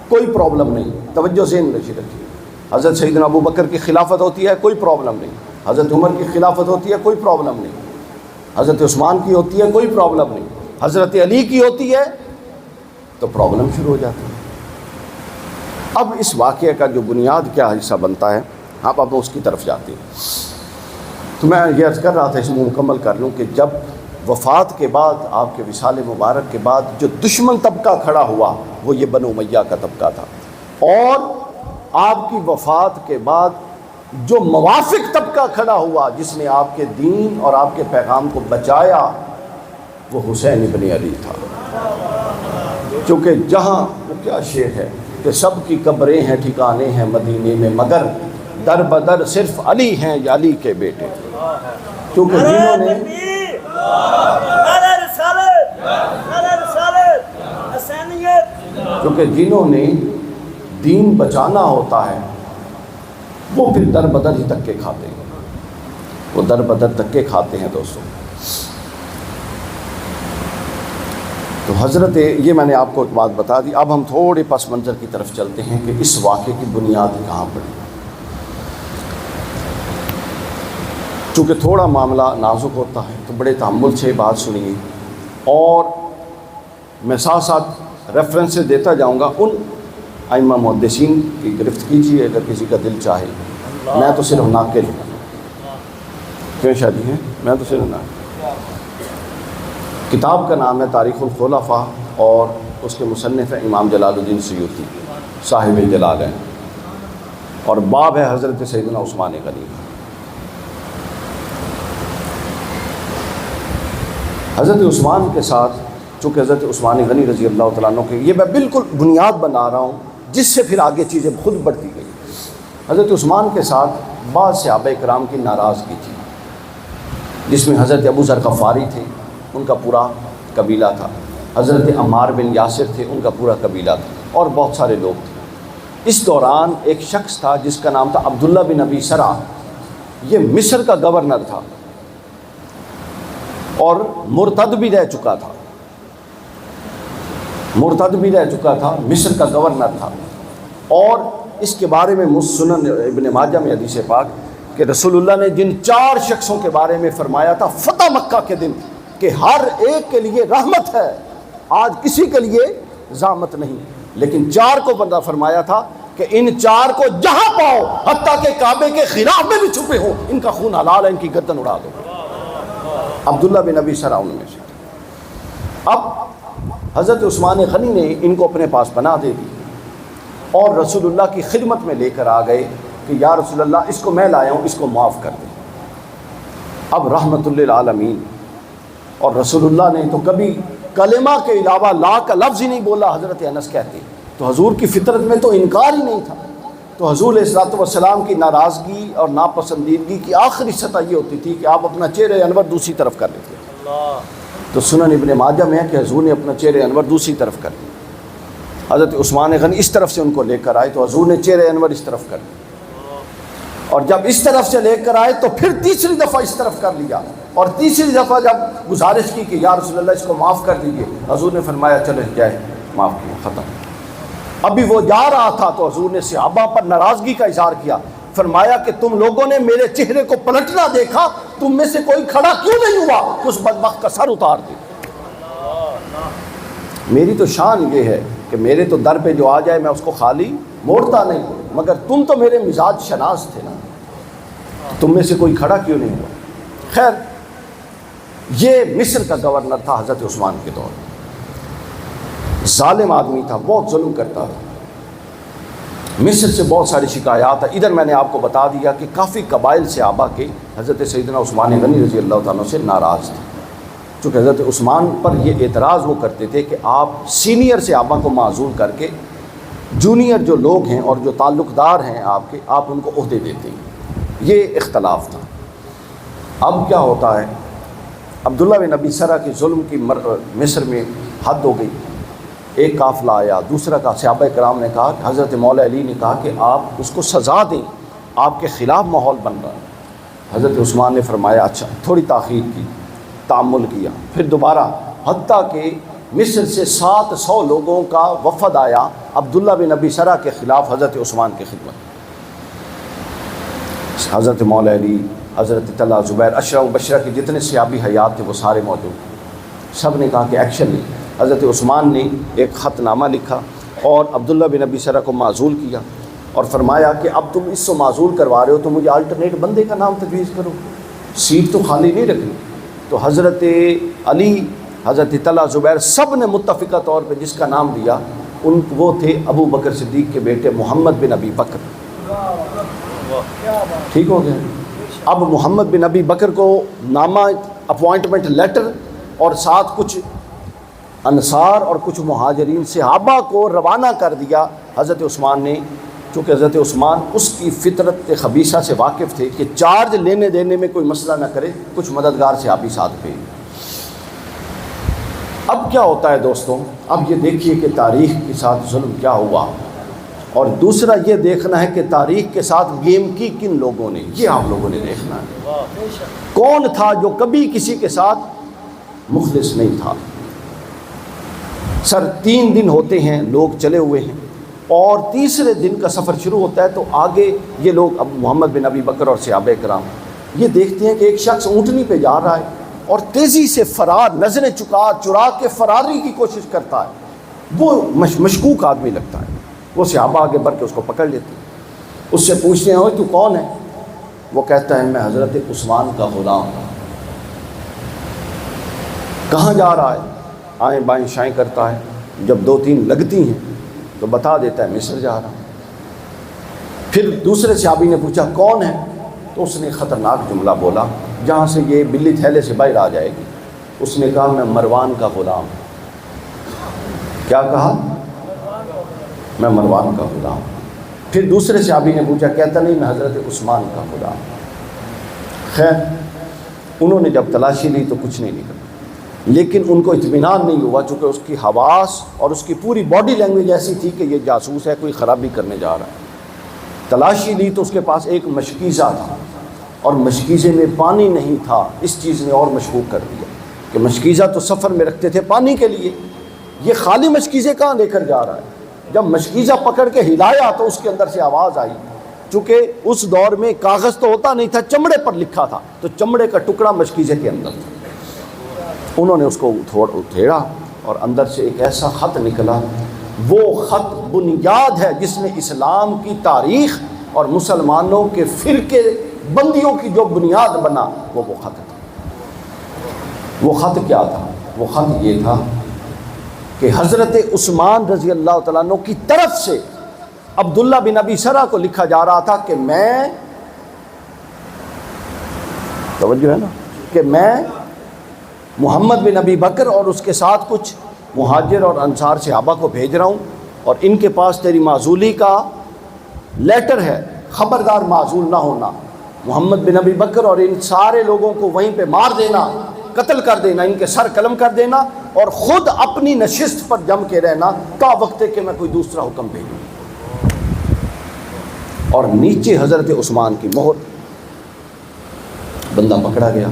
کوئی پرابلم نہیں، توجہ ذہن میں رکھیے. حضرت سیدنا ابو بکر کی خلافت ہوتی ہے کوئی پرابلم نہیں، حضرت عمر کی خلافت ہوتی ہے کوئی پرابلم نہیں، حضرت عثمان کی ہوتی ہے کوئی پرابلم نہیں، حضرت علی کی ہوتی ہے تو پرابلم شروع ہو جاتی ہے. اب اس واقعے کا جو بنیاد کیا حصہ بنتا ہے، اب اس کی طرف جاتے ہیں. تو میں یہ عرض کر رہا تھا، اس کو مکمل کر لوں کہ جب وفات کے بعد آپ کے وصال مبارک کے بعد جو دشمن طبقہ کھڑا ہوا وہ یہ بنو امیہ کا طبقہ تھا، اور آپ کی وفات کے بعد جو موافق طبقہ کھڑا ہوا جس نے آپ کے دین اور آپ کے پیغام کو بچایا وہ حسین ابن علی تھا. کیونکہ جہاں وہ کیا شعر ہے کہ سب کی قبریں ہیں ٹھکانے ہیں مدینے میں، مگر در بدر صرف علی ہیں یا علی کے بیٹے. کیونکہ جنہوں نے دین بچانا ہوتا ہے وہ پھر در بدر ہی دھکے کھاتے ہیں، وہ در بدر دھکے کھاتے ہیں دوستوں. تو حضرت یہ میں نے آپ کو ایک بات بتا دی. اب ہم تھوڑے پس منظر کی طرف چلتے ہیں کہ اس واقعے کی بنیاد کہاں پڑی. چونکہ تھوڑا معاملہ نازک ہوتا ہے تو بڑے تحمل سے بات سنیے، اور میں ساتھ ساتھ ریفرنسز دیتا جاؤں گا ان ائمہ محدثین کی گرفت کیجیے اگر کسی کا دل چاہے. میں تو صرف ناقل ہوں، کیوں شادی ہیں، میں تو صرف ناقل. کتاب کا نام ہے تاریخ الخلفاء اور اس کے مصنف ہے امام جلال الدین سیوطی صاحب جلالین، اور باب ہے حضرت سیدنا عثمان غنی. حضرت عثمان کے ساتھ چونکہ حضرت عثمان غنی رضی اللہ تعالیٰ عنہ کے یہ میں بالکل بنیاد بنا رہا ہوں جس سے پھر آگے چیزیں خود بڑھتی گئی. حضرت عثمان کے ساتھ بعض صحابہ کرام کی ناراضگی تھی، جس میں حضرت ابو ذر غفاری تھے، ان کا پورا قبیلہ تھا، حضرت عمار بن یاسر تھے، ان کا پورا قبیلہ تھا، اور بہت سارے لوگ تھے. اس دوران ایک شخص تھا جس کا نام تھا عبداللہ بن ابی سرا، یہ مصر کا گورنر تھا اور مرتد بھی رہ چکا تھا، مصر کا گورنر تھا. اور اس کے بارے میں سنن ابن ماجہ میں حدیث پاک کہ رسول اللہ نے جن 4 شخصوں کے بارے میں فرمایا تھا فتح مکہ کے دن کہ ہر ایک کے لیے رحمت ہے، آج کسی کے لیے زحمت نہیں، لیکن 4 کو بندہ فرمایا تھا کہ ان 4 کو جہاں پاؤ حتیٰ کہ کعبے کے خلاف میں بھی چھپے ہو ان کا خون حلال ہے، ان کی گردن اڑا دو. عبداللہ بن ابی سرا ان میں سے. اب حضرت عثمان غنی نے ان کو اپنے پاس پناہ دے دی اور رسول اللہ کی خدمت میں لے کر آ گئے کہ یا رسول اللہ اس کو میں لایا ہوں، اس کو معاف کر دیں. اب رحمت للعالمین، اور رسول اللہ نے تو کبھی کلمہ کے علاوہ لا کا لفظ ہی نہیں بولا. حضرت انس کہتے تو حضور کی فطرت میں تو انکار ہی نہیں تھا. تو حضور علیہ الصلوۃ والسلام کی ناراضگی اور ناپسندیدگی کی آخری سطح یہ ہوتی تھی کہ آپ اپنا چہرہ انور دوسری طرف کر لیتے. تو سنن ابن ماجہ میں ہے کہ حضور نے اپنا چہرہ انور دوسری طرف کر لیا. حضرت عثمان غنی اس طرف سے ان کو لے کر آئے تو حضور نے چہرہ انور اس طرف کر لیا، اور جب اس طرف سے لے کر آئے تو پھر تیسری دفعہ اس طرف کر لیا، اور تیسری دفعہ جب گزارش کی کہ یا رسول اللہ اس کو معاف کر دیجیے، حضور نے فرمایا چلے جائے، معاف کیا، ختم. ابھی وہ جا رہا تھا تو حضور نے صحابہ پر ناراضگی کا اظہار کیا، فرمایا کہ تم لوگوں نے میرے چہرے کو پلٹنا دیکھا، تم میں سے کوئی کھڑا کیوں نہیں ہوا کہ اس بدبخت کا سر اتار دے. میری تو شان یہ ہے کہ میرے تو در پہ جو آ جائے میں اس کو خالی موڑتا نہیں، مگر تم تو میرے مزاج شناس تھے نا، تم میں سے کوئی کھڑا کیوں نہیں ہوا. خیر یہ مصر کا گورنر تھا حضرت عثمان کے دور میں، ظالم آدمی تھا، بہت ظلم کرتا تھا. مصر سے بہت ساری شکایات ہیں. ادھر میں نے آپ کو بتا دیا کہ کافی قبائل صحابہ کے حضرت سیدنا عثمان غنی رضی اللہ تعالیٰ سے ناراض تھے، چونکہ حضرت عثمان پر یہ اعتراض وہ کرتے تھے کہ آپ سینئر صحابہ کو معزول کر کے جونیئر جو لوگ ہیں اور جو تعلق دار ہیں آپ کے، آپ ان کو عہدے دیتے ہیں. یہ اختلاف تھا. اب کیا ہوتا ہے، عبداللہ بن ابی سرا کی ظلم کی مصر میں حد ہو گئی. ایک قافلہ آیا، دوسرا کا صحابہ کرام نے کہا، حضرت مولا علی نے کہا کہ آپ اس کو سزا دیں، آپ کے خلاف ماحول بن رہا ہے. حضرت عثمان نے فرمایا اچھا، تھوڑی تاخیر کی، تعمل کیا، پھر دوبارہ، حتیٰ کہ مصر سے 700 لوگوں کا وفد آیا عبداللہ بن ابی سرا کے خلاف حضرت عثمان کی خدمت. حضرت مولا علی، حضرت طلحہ، زبیر، عشرہ مبشرہ کے جتنے صحابی حیات تھے وہ سارے موجود. سب نے کہا کہ ایکشن لیں. حضرت عثمان نے ایک خط نامہ لکھا اور عبداللہ بن ابی سرا کو معزول کیا اور فرمایا کہ اب تم اس کو معزول کروا رہے ہو تو مجھے الٹرنیٹ بندے کا نام تجویز کرو، سیٹ تو خالی نہیں رکھنی. تو حضرت علی، حضرت طلحہ، زبیر سب نے متفقہ طور پہ جس کا نام دیا وہ تھے ابو بکر صدیق کے بیٹے محمد بن ابی بکر. ٹھیک ہو گیا. اب محمد بن ابی بکر کو نامہ، اپوائنٹمنٹ لیٹر اور ساتھ کچھ انصار اور کچھ مہاجرین صحابہ کو روانہ کر دیا حضرت عثمان نے، چونکہ حضرت عثمان اس کی فطرت خبیثہ سے واقف تھے کہ چارج لینے دینے میں کوئی مسئلہ نہ کرے، کچھ مددگار صحابی ساتھ بھیج. اب کیا ہوتا ہے دوستوں، اب یہ دیکھیے کہ تاریخ کے ساتھ ظلم کیا ہوا، اور دوسرا یہ دیکھنا ہے کہ تاریخ کے ساتھ گیم کی کن لوگوں نے، یہ آپ لوگوں نے دیکھنا ہے. کون تھا جو کبھی کسی کے ساتھ مخلص نہیں تھا. سر 3 دن ہوتے ہیں، لوگ چلے ہوئے ہیں، اور تیسرے دن کا سفر شروع ہوتا ہے تو آگے یہ لوگ، اب محمد بن ابی بکر اور صحابہ کرام یہ دیکھتے ہیں کہ ایک شخص اونٹنی پہ جا رہا ہے اور تیزی سے فرار، نظریں چرا کے فراری کی کوشش کرتا ہے. وہ مشکوک آدمی لگتا ہے. وہ صحابہ آگے بڑھ کے اس کو پکڑ لیتے ہیں، اس سے پوچھتے ہیں اوہ تو کون ہے؟ وہ کہتا ہے میں حضرت عثمان کا غلام ہوں. کہاں جا رہا ہے؟ آئیں بائیں شائیں کرتا ہے. جب 2-3 لگتی ہیں تو بتا دیتا ہے مصر جا رہا ہوں. پھر دوسرے صحابی نے پوچھا کون ہے؟ تو اس نے خطرناک جملہ بولا جہاں سے یہ بلی تھیلے سے باہر آ جائے گی. اس نے کہا میں مروان کا غلام ہوں. کیا کہا؟ میں مروان کا غلام ہوں. پھر دوسرے صحابی نے پوچھا، کہتا نہیں میں حضرت عثمان کا غلام ہوں. خیر انہوں نے جب تلاشی لی تو کچھ نہیں نکلا، لیکن ان کو اطمینان نہیں ہوا چونکہ اس کی حواس اور اس کی پوری باڈی لینگویج ایسی تھی کہ یہ جاسوس ہے، کوئی خرابی کرنے جا رہا ہے. تلاشی لی تو اس کے پاس ایک مشکیزہ تھا اور مشکیزے میں پانی نہیں تھا. اس چیز نے اور مشکوک کر دیا کہ مشکیزہ تو سفر میں رکھتے تھے پانی کے لیے، یہ خالی مشکیزے کہاں لے کر جا رہا ہے. جب مشکیزہ پکڑ کے ہلایا تو اس کے اندر سے آواز آئی، چونکہ اس دور میں کاغذ تو ہوتا نہیں تھا، چمڑے پر لکھا تھا، تو چمڑے کا ٹکڑا مشکیزے کے اندر تھا. انہوں نے اس کو اتھیڑا اور اندر سے ایک ایسا خط نکلا. وہ خط بنیاد ہے جس نے اسلام کی تاریخ اور مسلمانوں کے فرقے بندیوں کی جو بنیاد بنا، وہ خط تھا. وہ خط کیا تھا؟ وہ خط یہ تھا کہ حضرت عثمان رضی اللہ تعالیٰ عنہ کی طرف سے عبداللہ بن ابی سرا کو لکھا جا رہا تھا کہ میں، توجہ ہے نا، کہ میں محمد بن ابی بکر اور اس کے ساتھ کچھ مہاجر اور انصار صحابہ کو بھیج رہا ہوں اور ان کے پاس تیری معزولی کا لیٹر ہے، خبردار معزول نہ ہونا. محمد بن ابی بکر اور ان سارے لوگوں کو وہیں پہ مار دینا، قتل کر دینا، ان کے سر قلم کر دینا اور خود اپنی نشست پر جم کے رہنا تا وقت کہ میں کوئی دوسرا حکم بھیجوں. اور نیچے حضرت عثمان کی مہر. بندہ پکڑا گیا.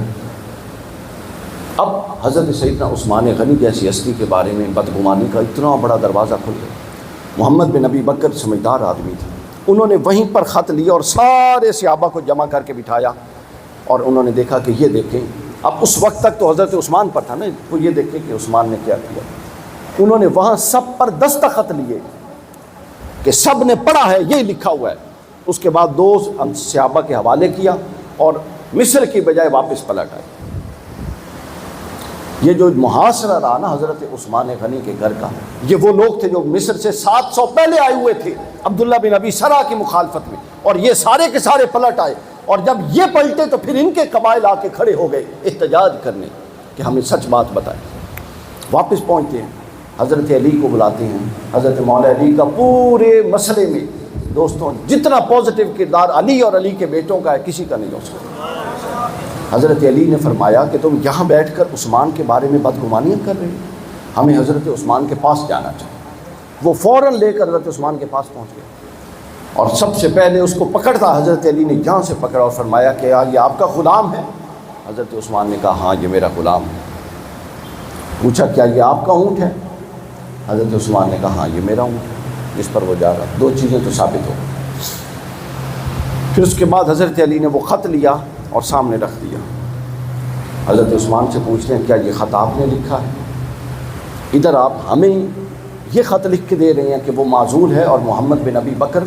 اب حضرت سیدنا عثمان غنی جیسی ہستی کے بارے میں بدگمانی کا اتنا بڑا دروازہ کھل گیا. محمد بن ابی بکر سمجھدار آدمی تھے، انہوں نے وہیں پر خط لیا اور سارے صحابہ کو جمع کر کے بٹھایا اور انہوں نے دیکھا کہ یہ دیکھیں. اب اس وقت تک تو حضرت عثمان پر تھا نا، تو یہ دیکھیں کہ عثمان نے کیا کیا. انہوں نے وہاں سب پر دستخط لیے کہ سب نے پڑھا ہے، یہ لکھا ہوا ہے. اس کے بعد 2 صحابہ کے حوالے کیا اور مصر کی بجائے واپس پلٹ آئے. یہ جو محاصرہ رہا نا حضرت عثمان غنی کے گھر کا، یہ وہ لوگ تھے جو مصر سے 700 پہلے آئے ہوئے تھے عبداللہ بن ابی سرا کی مخالفت میں، اور یہ سارے کے سارے پلٹ آئے، اور جب یہ پلٹے تو پھر ان کے قبائل آ کے کھڑے ہو گئے احتجاج کرنے کہ ہمیں سچ بات بتائیں۔ واپس پہنچتے ہیں، حضرت علی کو بلاتے ہیں، حضرت مولا علی کا پورے مسئلے میں دوستوں جتنا پازیٹیو کردار علی اور علی کے بیٹوں کا ہے کسی کا نہیں ہو سکتا۔ حضرت علی نے فرمایا کہ تم یہاں بیٹھ کر عثمان کے بارے میں بدگمانیاں کر رہے ہو، ہمیں حضرت عثمان کے پاس جانا چاہیے۔ وہ فوراً لے کر حضرت عثمان کے پاس پہنچ گئے، اور سب سے پہلے اس کو پکڑتا حضرت علی نے جہاں سے پکڑا اور فرمایا کہ یہ آپ کا غلام ہے؟ حضرت عثمان نے کہا ہاں یہ میرا غلام ہے۔ پوچھا کیا یہ آپ کا اونٹ ہے؟ حضرت عثمان نے کہا ہاں یہ میرا اونٹ ہے جس پر وہ جا رہا۔ دو چیزیں تو ثابت ہو۔ پھر اس کے بعد حضرت علی نے وہ خط لیا اور سامنے رکھ دیا۔ حضرت عثمان سے پوچھتے ہیں کیا یہ خط آپ نے لکھا ہے؟ ادھر آپ ہمیں یہ خط لکھ کے دے رہے ہیں کہ وہ معزول ہے اور محمد بن ابی بکر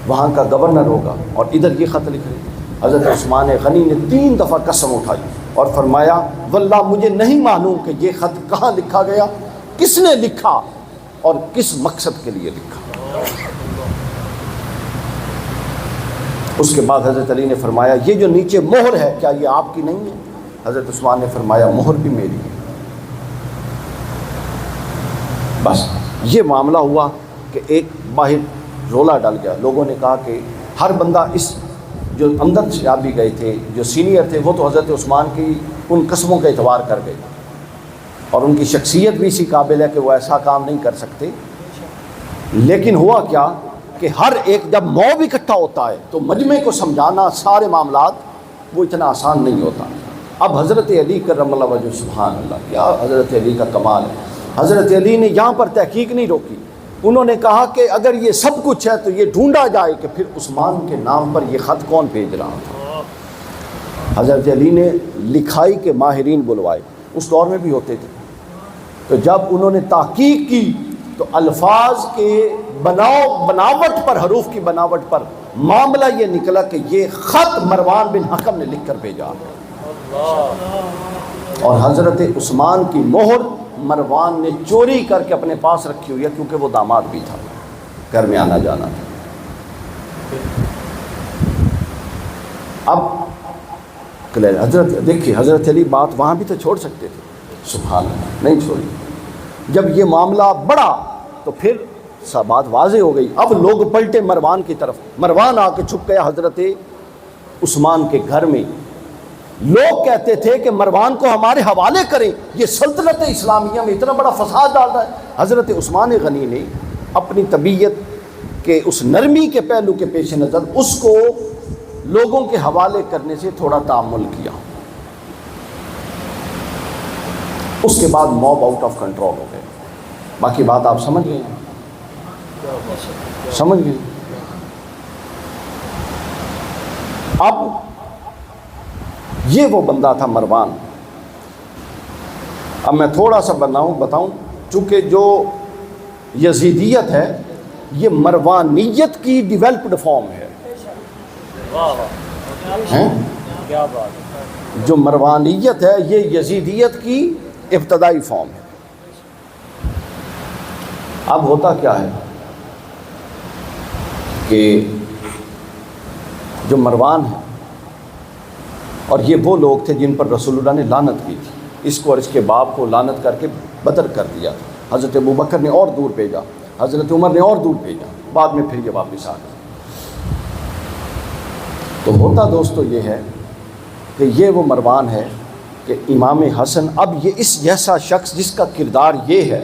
وہاں کا گورنر ہوگا، اور ادھر یہ خط لکھ رہے ہیں۔ حضرت عثمان غنی نے 3 دفعہ قسم اٹھائی اور فرمایا واللہ مجھے نہیں معلوم کہ یہ خط کہاں لکھا گیا، کس نے لکھا اور کس مقصد کے لیے لکھا۔ اس کے بعد حضرت علی نے فرمایا یہ جو نیچے مہر ہے کیا یہ آپ کی نہیں ہے؟ حضرت عثمان نے فرمایا مہر بھی میری ہے۔ بس یہ معاملہ ہوا کہ ایک باہر رولا ڈل گیا، لوگوں نے کہا کہ ہر بندہ اس جو اندر سے آ بھی گئے تھے جو سینئر تھے وہ تو حضرت عثمان کی ان قسموں کا اعتبار کر گئے، اور ان کی شخصیت بھی اسی قابل ہے کہ وہ ایسا کام نہیں کر سکتے۔ لیکن ہوا کیا کہ ہر ایک جب موب اکٹھا ہوتا ہے تو مجمع کو سمجھانا سارے معاملات وہ اتنا آسان نہیں ہوتا۔ اب حضرت علی کرم اللہ وجہ، سبحان اللہ، کیا حضرت علی کا کمال ہے۔ حضرت علی نے یہاں پر تحقیق نہیں روکی، انہوں نے کہا کہ اگر یہ سب کچھ ہے تو یہ ڈھونڈا جائے کہ پھر عثمان کے نام پر یہ خط کون بھیج رہا تھا۔ حضرت علی نے لکھائی کے ماہرین بلوائے، اس دور میں بھی ہوتے تھے، تو جب انہوں نے تحقیق کی تو الفاظ کے بناوٹ پر، حروف کی بناوٹ پر معاملہ یہ نکلا کہ یہ خط مروان بن حکم نے لکھ کر بھیجا، اور حضرت عثمان کی مہر مروان نے چوری کر کے اپنے پاس رکھی ہوئی ہے، کیونکہ وہ داماد بھی تھا، گھر میں آنا جانا تھا۔ اب حضرت دیکھیے حضرت علی بات وہاں بھی تو چھوڑ سکتے تھے، سبحان اللہ، نہیں چھوڑی۔ جب یہ معاملہ بڑھا تو پھر بات واضح ہو گئی، اب لوگ پلٹے مروان کی طرف، مروان آ کے چھپ گیا حضرت عثمان کے گھر میں۔ لوگ کہتے تھے کہ مروان کو ہمارے حوالے کریں، یہ سلطنت اسلامیہ میں اتنا بڑا فساد ڈال رہا ہے۔ حضرت عثمان غنی نے اپنی طبیعت کے اس نرمی کے پہلو کے پیش نظر اس کو لوگوں کے حوالے کرنے سے تھوڑا تعامل کیا۔ اس کے بعد موب آؤٹ آف کنٹرول ہو گئے۔ باقی بات آپ سمجھ گئے، سمجھ گئے۔ اب یہ وہ بندہ تھا مروان۔ اب میں تھوڑا سا بتاؤں چونکہ جو یزیدیت ہے یہ مروانیت کی ڈیولپڈ فارم ہے، جو مروانیت ہے یہ یزیدیت کی ابتدائی فارم ہے۔ اب ہوتا کیا ہے کہ جو مروان ہے، اور یہ وہ لوگ تھے جن پر رسول اللہ نے لعنت کی تھی، اس کو اور اس کے باپ کو لعنت کر کے بدر کر دیا تھا۔ حضرت ابوبکر نے اور دور بھیجا، حضرت عمر نے اور دور بھیجا، بعد میں پھر یہ واپس آ گئے۔ تو ہوتا دوستو یہ ہے کہ یہ وہ مروان ہے کہ امام حسن، اب یہ اس جیسا شخص جس کا کردار یہ ہے،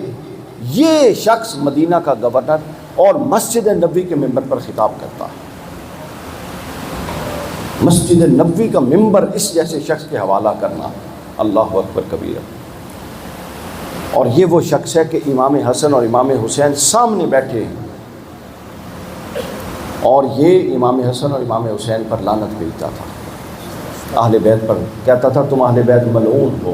یہ شخص مدینہ کا گورنر اور مسجد نبوی کے ممبر پر خطاب کرتا ہے۔ مسجد نبوی کا ممبر اس جیسے شخص کے حوالہ کرنا، اللہ اکبر کبیرہ۔ اور یہ وہ شخص ہے کہ امام حسن اور امام حسین سامنے بیٹھے ہیں، اور یہ امام حسن اور امام حسین پر لعنت بھیجتا تھا، اہل بیت پر کہتا تھا تم اہل بیت ملعون ہو۔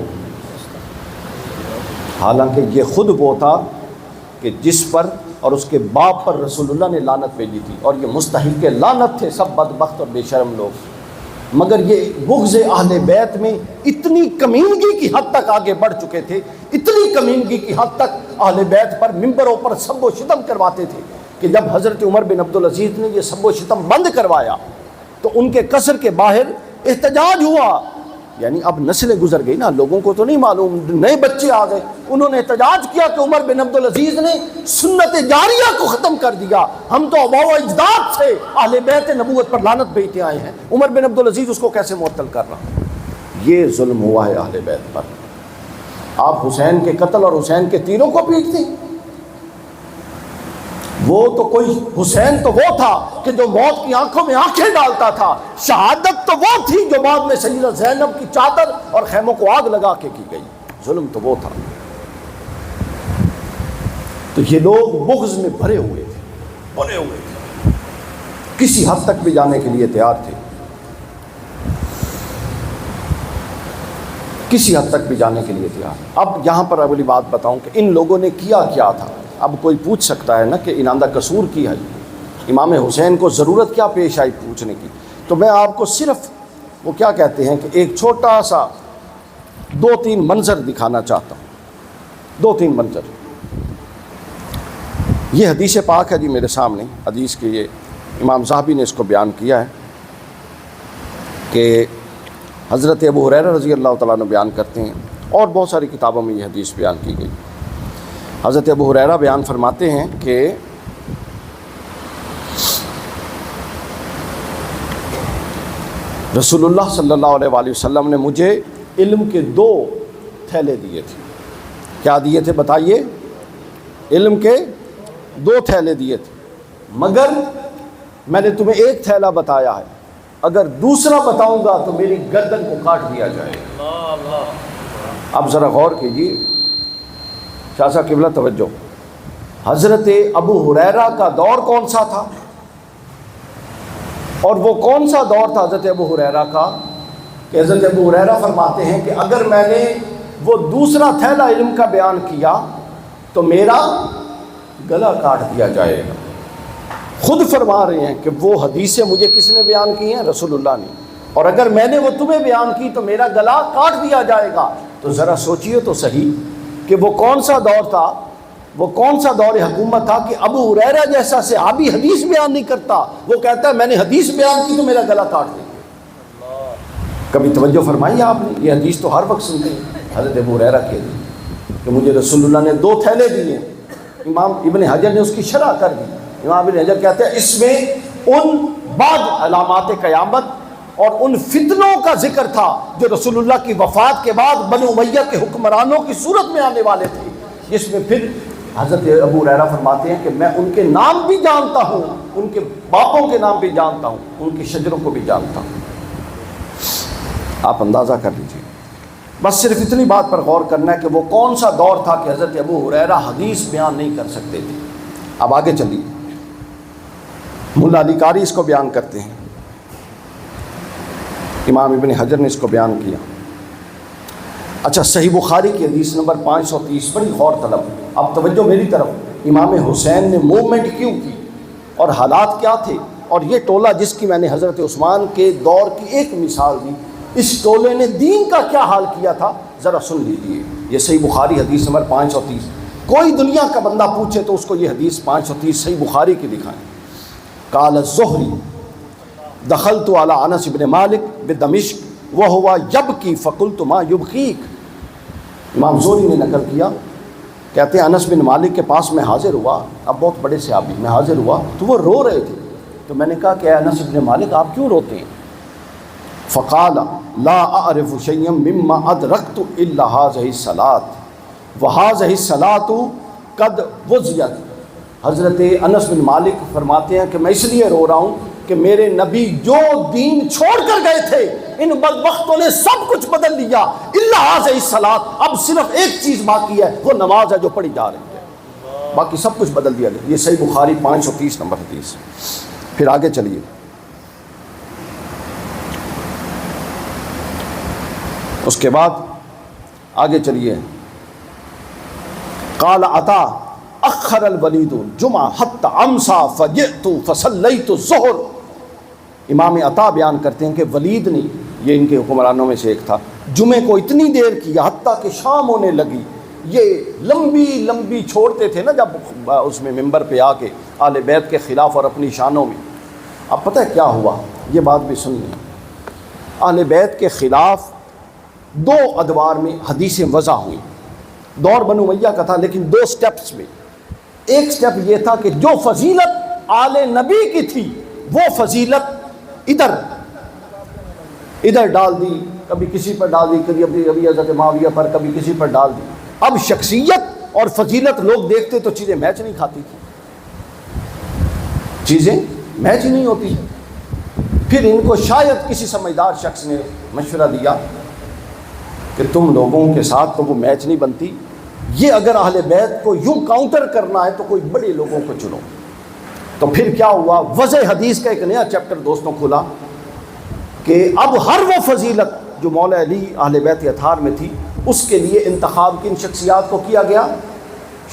حالانکہ یہ خود وہ تھا کہ جس پر اور اس کے باپ پر رسول اللہ نے لعنت بھیجی تھی، اور یہ مستحق لعنت تھے سب بدبخت اور بے شرم لوگ۔ مگر یہ بغض اہل بیت میں اتنی کمینگی کی حد تک آگے بڑھ چکے تھے، اتنی کمینگی کی حد تک اہل بیت پر منبروں پر سب و شتم کرواتے تھے کہ جب حضرت عمر بن عبدالعزیز نے یہ سب و شتم بند کروایا تو ان کے قصر کے باہر احتجاج ہوا. یعنی اب نسلیں گزر گئی نا، لوگوں کو تو نہیں معلوم، نئے بچے آ گئے، انہوں نے احتجاج کیا کہ عمر بن عبدالعزیز نے سنت جاریہ کو ختم کر دیا، ہم تو آباء و اجداد سے اہل بیت نبوت پر لعنت بھیجتے آئے ہیں، عمر بن عبدالعزیز اس کو کیسے معطل کر رہا؟ یہ ظلم ہوا ہے اہل بیت پر. آپ حسین کے قتل اور حسین کے تیروں کو پیٹتے ہیں. وہ تو کوئی حسین تو وہ تھا کہ جو موت کی آنکھوں میں آنکھیں ڈالتا تھا، شہادت تو وہ تھی جو بعد میں سیدہ زینب کی چادر اور خیموں کو آگ لگا کے کی گئی. ظلم تو وہ تھا. تو یہ لوگ بغض میں بھرے ہوئے تھے، کسی حد تک بھی جانے کے لیے تیار تھے، کسی حد تک بھی جانے کے لیے تیار. اب یہاں پر اگلی بات بتاؤں کہ ان لوگوں نے کیا کیا تھا. اب کوئی پوچھ سکتا ہے نا کہ انہاں دا قصور کی ہے، امام حسین کو ضرورت کیا پیش آئی پوچھنے کی. تو میں آپ کو صرف وہ کیا کہتے ہیں کہ ایک چھوٹا سا 2-3 منظر دکھانا چاہتا ہوں. 2-3 منظر. یہ حدیث پاک ہے جی میرے سامنے، حدیث کے یہ امام ذہبی نے اس کو بیان کیا ہے کہ حضرت ابو ہریرہ رضی اللہ تعالیٰ عنہ بیان کرتے ہیں، اور بہت ساری کتابوں میں یہ حدیث بیان کی گئی. حضرت ابو ہریرہ بیان فرماتے ہیں کہ رسول اللہ صلی اللہ علیہ وآلہ وسلم نے مجھے علم کے 2 تھیلے دیے تھے. کیا دیے تھے بتائیے؟ علم کے 2 تھیلے دیے تھے، مگر میں نے تمہیں ایک تھیلا بتایا ہے، اگر دوسرا بتاؤں گا تو میری گردن کو کاٹ دیا جائے گا. اب ذرا غور کیجیے شاہ صاحب قبلہ توجہ. حضرت ابو ہریرہ کا دور کون سا تھا؟ اور وہ کون سا دور تھا حضرت ابو ہریرہ کا کہ حضرت ابو ہریرہ فرماتے ہیں کہ اگر میں نے وہ دوسرا تھیلا علم کا بیان کیا تو میرا گلا کاٹ دیا جائے گا. خود فرما رہے ہیں کہ وہ حدیثیں مجھے کس نے بیان کی ہیں؟ رسول اللہ نے. اور اگر میں نے وہ تمہیں بیان کی تو میرا گلا کاٹ دیا جائے گا. تو ذرا سوچئے تو صحیح کہ وہ کون سا دور تھا، وہ کون سا دور حکومت تھا کہ ابو ہریرہ جیسا صحابی حدیث بیان نہیں کرتا، وہ کہتا ہے میں نے حدیث بیان کی تو میرا گلا کاٹ دیں گے. کبھی توجہ فرمائی آپ نے؟ یہ حدیث تو ہر وقت سنتے ہیں حضرت ابو ہریرہ کے کہ مجھے رسول اللہ نے 2 تھیلے دیے. امام ابن حجر نے اس کی شرح کر دی. امام ابن حجر کہتے ہیں اس میں ان بعض علامات قیامت اور ان فتنوں کا ذکر تھا جو رسول اللہ کی وفات کے بعد بنو امیہ کے حکمرانوں کی صورت میں آنے والے تھے، جس میں پھر حضرت ابو ہریرہ فرماتے ہیں کہ میں ان کے نام بھی جانتا ہوں، ان کے باپوں کے نام بھی جانتا ہوں، ان کی شجروں کو بھی جانتا ہوں. آپ اندازہ کر لیجیے. بس صرف اتنی بات پر غور کرنا ہے کہ وہ کون سا دور تھا کہ حضرت ابو ہریرہ حدیث بیان نہیں کر سکتے تھے. اب آگے چلیے. ملا علی قاری اس کو بیان کرتے ہیں، امام ابن حجر نے اس کو بیان کیا. اچھا، صحیح بخاری کی حدیث نمبر 530 بڑی غور طلب. اب توجہ میری طرف. امام حسین نے موومنٹ کیوں کی اور حالات کیا تھے، اور یہ ٹولہ جس کی میں نے حضرت عثمان کے دور کی ایک مثال دی، اس ٹولے نے دین کا کیا حال کیا تھا، ذرا سن لیجیے. یہ صحیح بخاری حدیث نمبر 530. کوئی دنیا کا بندہ پوچھے تو اس کو یہ حدیث 530 صحیح بخاری کی دکھائیں. قال الزہری دخلت علی انس بن مالک بدمشق وہو یبکی فقلت ما یبکیک. امام زہری نے نقل کیا، کہتے ہیں انس بن مالک کے پاس میں حاضر ہوا، اب بہت بڑے صحابی، میں حاضر ہوا تو وہ رو رہے تھے. تو میں نے کہا کہ اے انس بن مالک آپ کیوں روتے ہیں؟ فقال لا اعرف شیئا مما ادرکت الا هذه الصلاۃ وهذه الصلاۃ قد وضعت. حضرت انس بن مالک فرماتے ہیں کہ میں اس لیے رو رہا ہوں کہ میرے نبی جو دین چھوڑ کر گئے تھے ان بدبختوں نے سب کچھ بدل لیا، الا هذه الصلاۃ. اب صرف ایک چیز باقی ہے، وہ نماز ہے جو پڑھی جا رہی ہے، باقی سب کچھ بدل دیا گیا. یہ صحیح بخاری 530 نمبر حدیث. پھر آگے چلیے. اس کے بعد آگے چلیے. قال عطا اخر الولید الجمعہ حتی امسا فجئت فصلیت الظہر. امام عطا بیان کرتے ہیں کہ ولید نے، یہ ان کے حکمرانوں میں سے ایک تھا، جمعے کو اتنی دیر کیا حتیٰ کہ شام ہونے لگی. یہ لمبی لمبی چھوڑتے تھے نا جب اس میں ممبر پہ آ کے اہل بیت کے خلاف اور اپنی شانوں میں. اب پتہ ہے کیا ہوا، یہ بات بھی سنیے. اہل بیت کے خلاف 2 ادوار میں حدیثیں وضع ہوئیں. دور بنو امیہ کا تھا لیکن 2 سٹیپس میں. ایک سٹیپ یہ تھا کہ جو فضیلت آل نبی کی تھی وہ فضیلت ادھر ڈال دی، کبھی کسی پر ڈال دی، کبھی حضرت معاویہ پر، کبھی کسی پر ڈال دی. اب شخصیت اور فضیلت لوگ دیکھتے تو چیزیں میچ نہیں کھاتی تھی، چیزیں میچ ہی نہیں ہوتی. پھر ان کو شاید کسی سمجھدار شخص نے مشورہ دیا کہ تم لوگوں کے ساتھ تو وہ میچ نہیں بنتی، یہ اگر اہل بیت کو یوں کاؤنٹر کرنا ہے تو کوئی بڑے لوگوں کو چنو. تو پھر کیا ہوا، وضع حدیث کا ایک نیا چیپٹر دوستوں کھلا کہ اب ہر وہ فضیلت جو مولا علی اہل بیت اطہار میں تھی اس کے لیے انتخاب کن شخصیات کو کیا گیا،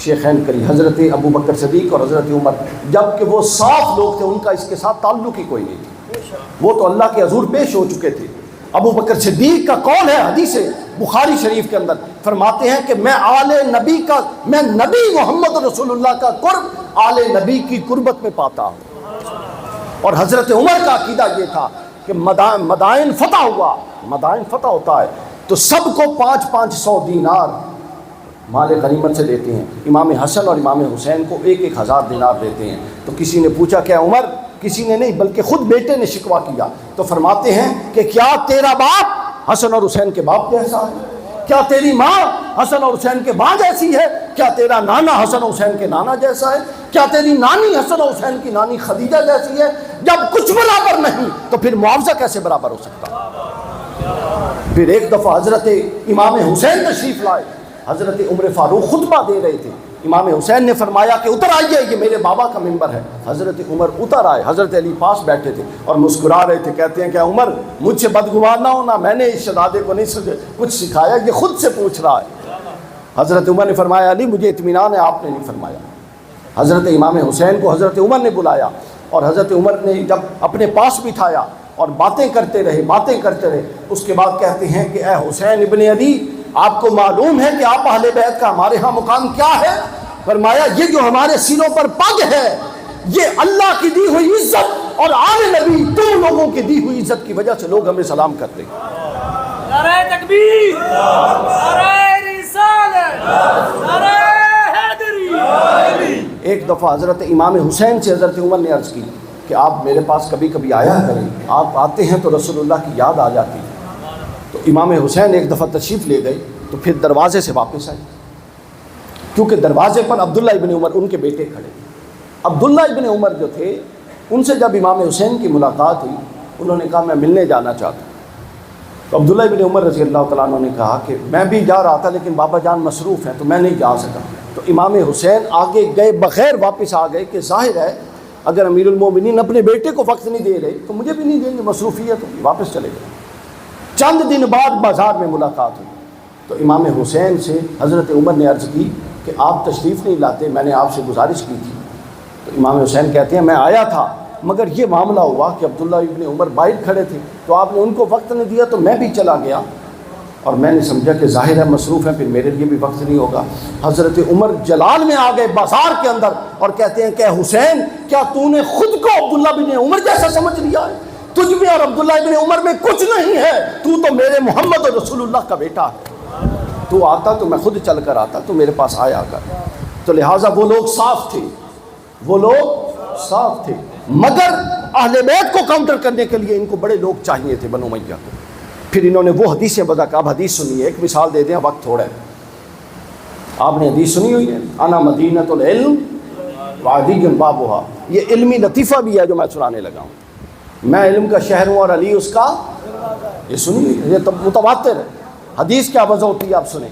شیخین کری، حضرت ابو بکر صدیق اور حضرت عمر، جبکہ وہ صاف لوگ تھے، ان کا اس کے ساتھ تعلق ہی کوئی نہیں تھا، وہ تو اللہ کے حضور پیش ہو چکے تھے. ابو بکر صدیق کا قول ہے حدیث بخاری شریف کے اندر، فرماتے ہیں کہ میں آل نبی کا، میں نبی محمد رسول اللہ کا قرب آل نبی کی قربت میں پاتا ہوں. اور حضرت عمر کا عقیدہ یہ تھا کہ مدائن فتح ہوا، مدائن فتح ہوتا ہے تو سب کو 500 دینار مال غنیمت سے دیتے ہیں. امام حسن اور امام حسین کو 1000 دینار دیتے ہیں. تو کسی نے پوچھا کہ عمر، کسی نے نہیں بلکہ خود بیٹے نے شکوہ کیا، تو فرماتے ہیں کہ کیا تیرا باپ حسن اور حسین کے باپ جیسا ہے؟ کیا تیری ماں حسن اور حسین کے ماں جیسی ہے؟ کیا تیرا نانا حسن اور حسین کے نانا جیسا ہے؟ کیا تیری نانی حسن اور حسین کی نانی خدیجہ جیسی ہے؟ جب کچھ برابر نہیں تو پھر معاوضہ کیسے برابر ہو سکتا؟ پھر ایک دفعہ حضرت امام حسین تشریف لائے، حضرت عمر فاروق خطبہ دے رہے تھے، امام حسین نے فرمایا کہ اتر آئیے، یہ میرے بابا کا ممبر ہے. حضرت عمر اتر آئے، حضرت علی پاس بیٹھے تھے اور مسکرا رہے تھے. کہتے ہیں کہ عمر مجھ سے بدگمان نہ ہونا، میں نے اس شہزادے کو نہیں کچھ سکھایا، یہ خود سے پوچھ رہا ہے. حضرت عمر نے فرمایا علی مجھے اطمینان ہے، آپ نے نہیں فرمایا. حضرت امام حسین کو حضرت عمر نے بلایا اور حضرت عمر نے جب اپنے پاس بٹھایا اور باتیں کرتے رہے. اس کے بعد کہتے ہیں کہ اے حسین ابن علی، آپ کو معلوم ہے کہ آپ اہل بیت کا ہمارے ہاں مقام کیا ہے؟ فرمایا یہ جو ہمارے سینوں پر پگ ہے یہ اللہ کی دی ہوئی عزت اور آل نبی تم لوگوں کی دی ہوئی عزت کی وجہ سے لوگ ہمیں سلام کرتے ہیں. نعرہ تکبیر، نعرہ رسالت، نعرہ حیدری. ایک دفعہ حضرت امام حسین سے حضرت عمر نے عرض کی کہ آپ میرے پاس کبھی کبھی آیا کریں، آپ آتے ہیں تو رسول اللہ کی یاد آ جاتی ہے. تو امام حسین ایک دفعہ تشریف لے گئے تو پھر دروازے سے واپس آئے، کیونکہ دروازے پر عبداللہ ابن عمر ان کے بیٹے کھڑے. عبداللہ ابن عمر جو تھے ان سے جب امام حسین کی ملاقات ہوئی انہوں نے کہا میں ملنے جانا چاہتا ہوں. تو عبداللہ ابن عمر رضی اللہ تعالیٰ عنہ نے کہا کہ میں بھی جا رہا تھا لیکن بابا جان مصروف ہیں تو میں نہیں جا سکا. تو امام حسین آگے گئے بغیر واپس آ گئے کہ ظاہر ہے اگر امیر المومنین اپنے بیٹے کو وقت نہیں دے رہے تو مجھے بھی نہیں دیں گے، مصروفیت ہوگی. واپس چلے گئے. چند دن بعد بازار میں ملاقات ہوئی تو امام حسین سے حضرت عمر نے عرض کی کہ آپ تشریف نہیں لاتے، میں نے آپ سے گزارش کی تھی. تو امام حسین کہتے ہیں میں آیا تھا مگر یہ معاملہ ہوا کہ عبداللہ ابن عمر باہر کھڑے تھے تو آپ نے ان کو وقت نہیں دیا تو میں بھی چلا گیا اور میں نے سمجھا کہ ظاہر ہے مصروف ہیں، پھر میرے لیے بھی وقت نہیں ہوگا. حضرت عمر جلال میں آ گئے بازار کے اندر اور کہتے ہیں کہ حسین کیا تو نے خود کو عبداللہ بن عمر جیسا سمجھ لیا ہے؟ تجھ میں اور عبداللہ ابن عمر میں کچھ نہیں ہے، تو میرے محمد رسول اللہ کا بیٹا ہے. تو آتا تو میں خود چل کر آتا، تو میرے پاس آیا کر. تو لہٰذا وہ لوگ صاف تھے، وہ لوگ صاف تھے، مگر اہل بیت کو کاؤنٹر کرنے کے لیے ان کو بڑے لوگ چاہیے تھے بنو امیہ کو. پھر انہوں نے وہ حدیثیں وضع کا. اب حدیث سنیے، ایک مثال دے دیں، وقت تھوڑا ہے. آپ نے حدیث سنی ہوئی ہے انا مدینۃ العلم وعلی بابھا. یہ علمی لطیفہ بھی ہے جو میں سنانے لگا ہوں. میں علم کا شہر ہوں اور علی اس کا، یہ سنی ہوئی، یہ متواتر ہے. حدیث کیا وضع ہوتی ہے آپ سنیں.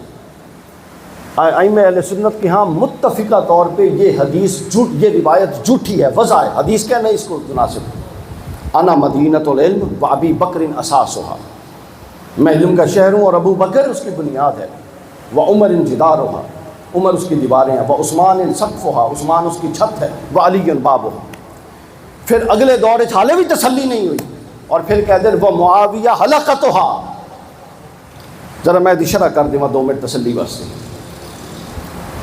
ائمہ اہل سنت کے ہاں متفقہ طور پہ یہ حدیث یہ روایت جھوٹی ہے، وضع ہے. حدیث کیا نہیں اس کو مناسب. انا مدینۃ العلم وابی بکر اساسھا، میں علم کا شہر ہوں اور ابو بکر اس کی بنیاد ہے. وعمر جدارھا، عمر اس کی دیواریں ہیں. وعثمان سقفھا، عثمان اس کی چھت ہے. وعلی بابھا. پھر اگلے دور حالے بھی تسلی نہیں ہوئی. اور پھر کہہ دیں وہ معاویہ حلقتھا. ذرا میں اشارہ کر دوں 2 منٹ تسلی واسطے.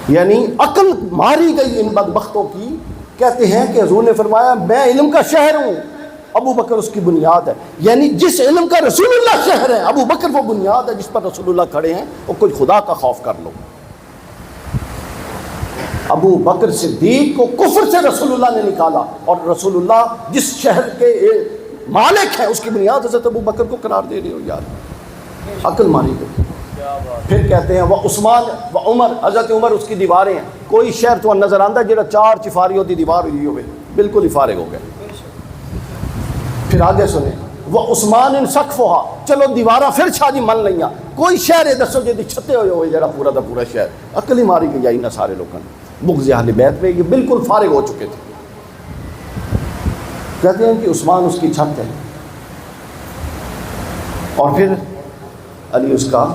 یعنی عقل ماری گئی ان بدبختوں کی. کہتے ہیں کہ حضور نے فرمایا میں علم کا شہر ہوں، ابو بکر اس کی بنیاد ہے. یعنی جس علم کا رسول اللہ شہر ہے، ابو بکر وہ بنیاد ہے جس پر رسول اللہ کھڑے ہیں. اور کوئی خدا کا خوف کر لو. ابو بکر صدیق کو کفر سے رسول اللہ نے نکالا، اور رسول اللہ جس شہر کے مالک ہیں اس کی بنیاد حضرت ابو بکر کو قرار دے رہے ہو یار. عقل ماری گئی. پھر کہتے ہیں وہ عثمان و عمر، حضرت عمر اس کی دیواریں ہیں. کوئی شہر تو نظر آتا ہے جہاں 4 چفاریوں کی دیوار ہوئی ہوئے، بالکل ہی فارغ ہو گئے. پھر آگے سنیں وہ عثمان ان سقفھا، چلو دیوارہ پھر شاہ جی من لئیاں. کوئی شہر ہے دسو جی چھتے ہوئے ہوئے جڑا پورا دا پورا شہر. عقل ہی ماری گئی نہ سارے لوگوں نے. بغض اہل بیت میں یہ بالکل فارغ ہو چکے تھے. کہتے ہیں کہ عثمان اس کی چھت ہے، اور پھر علی اس کا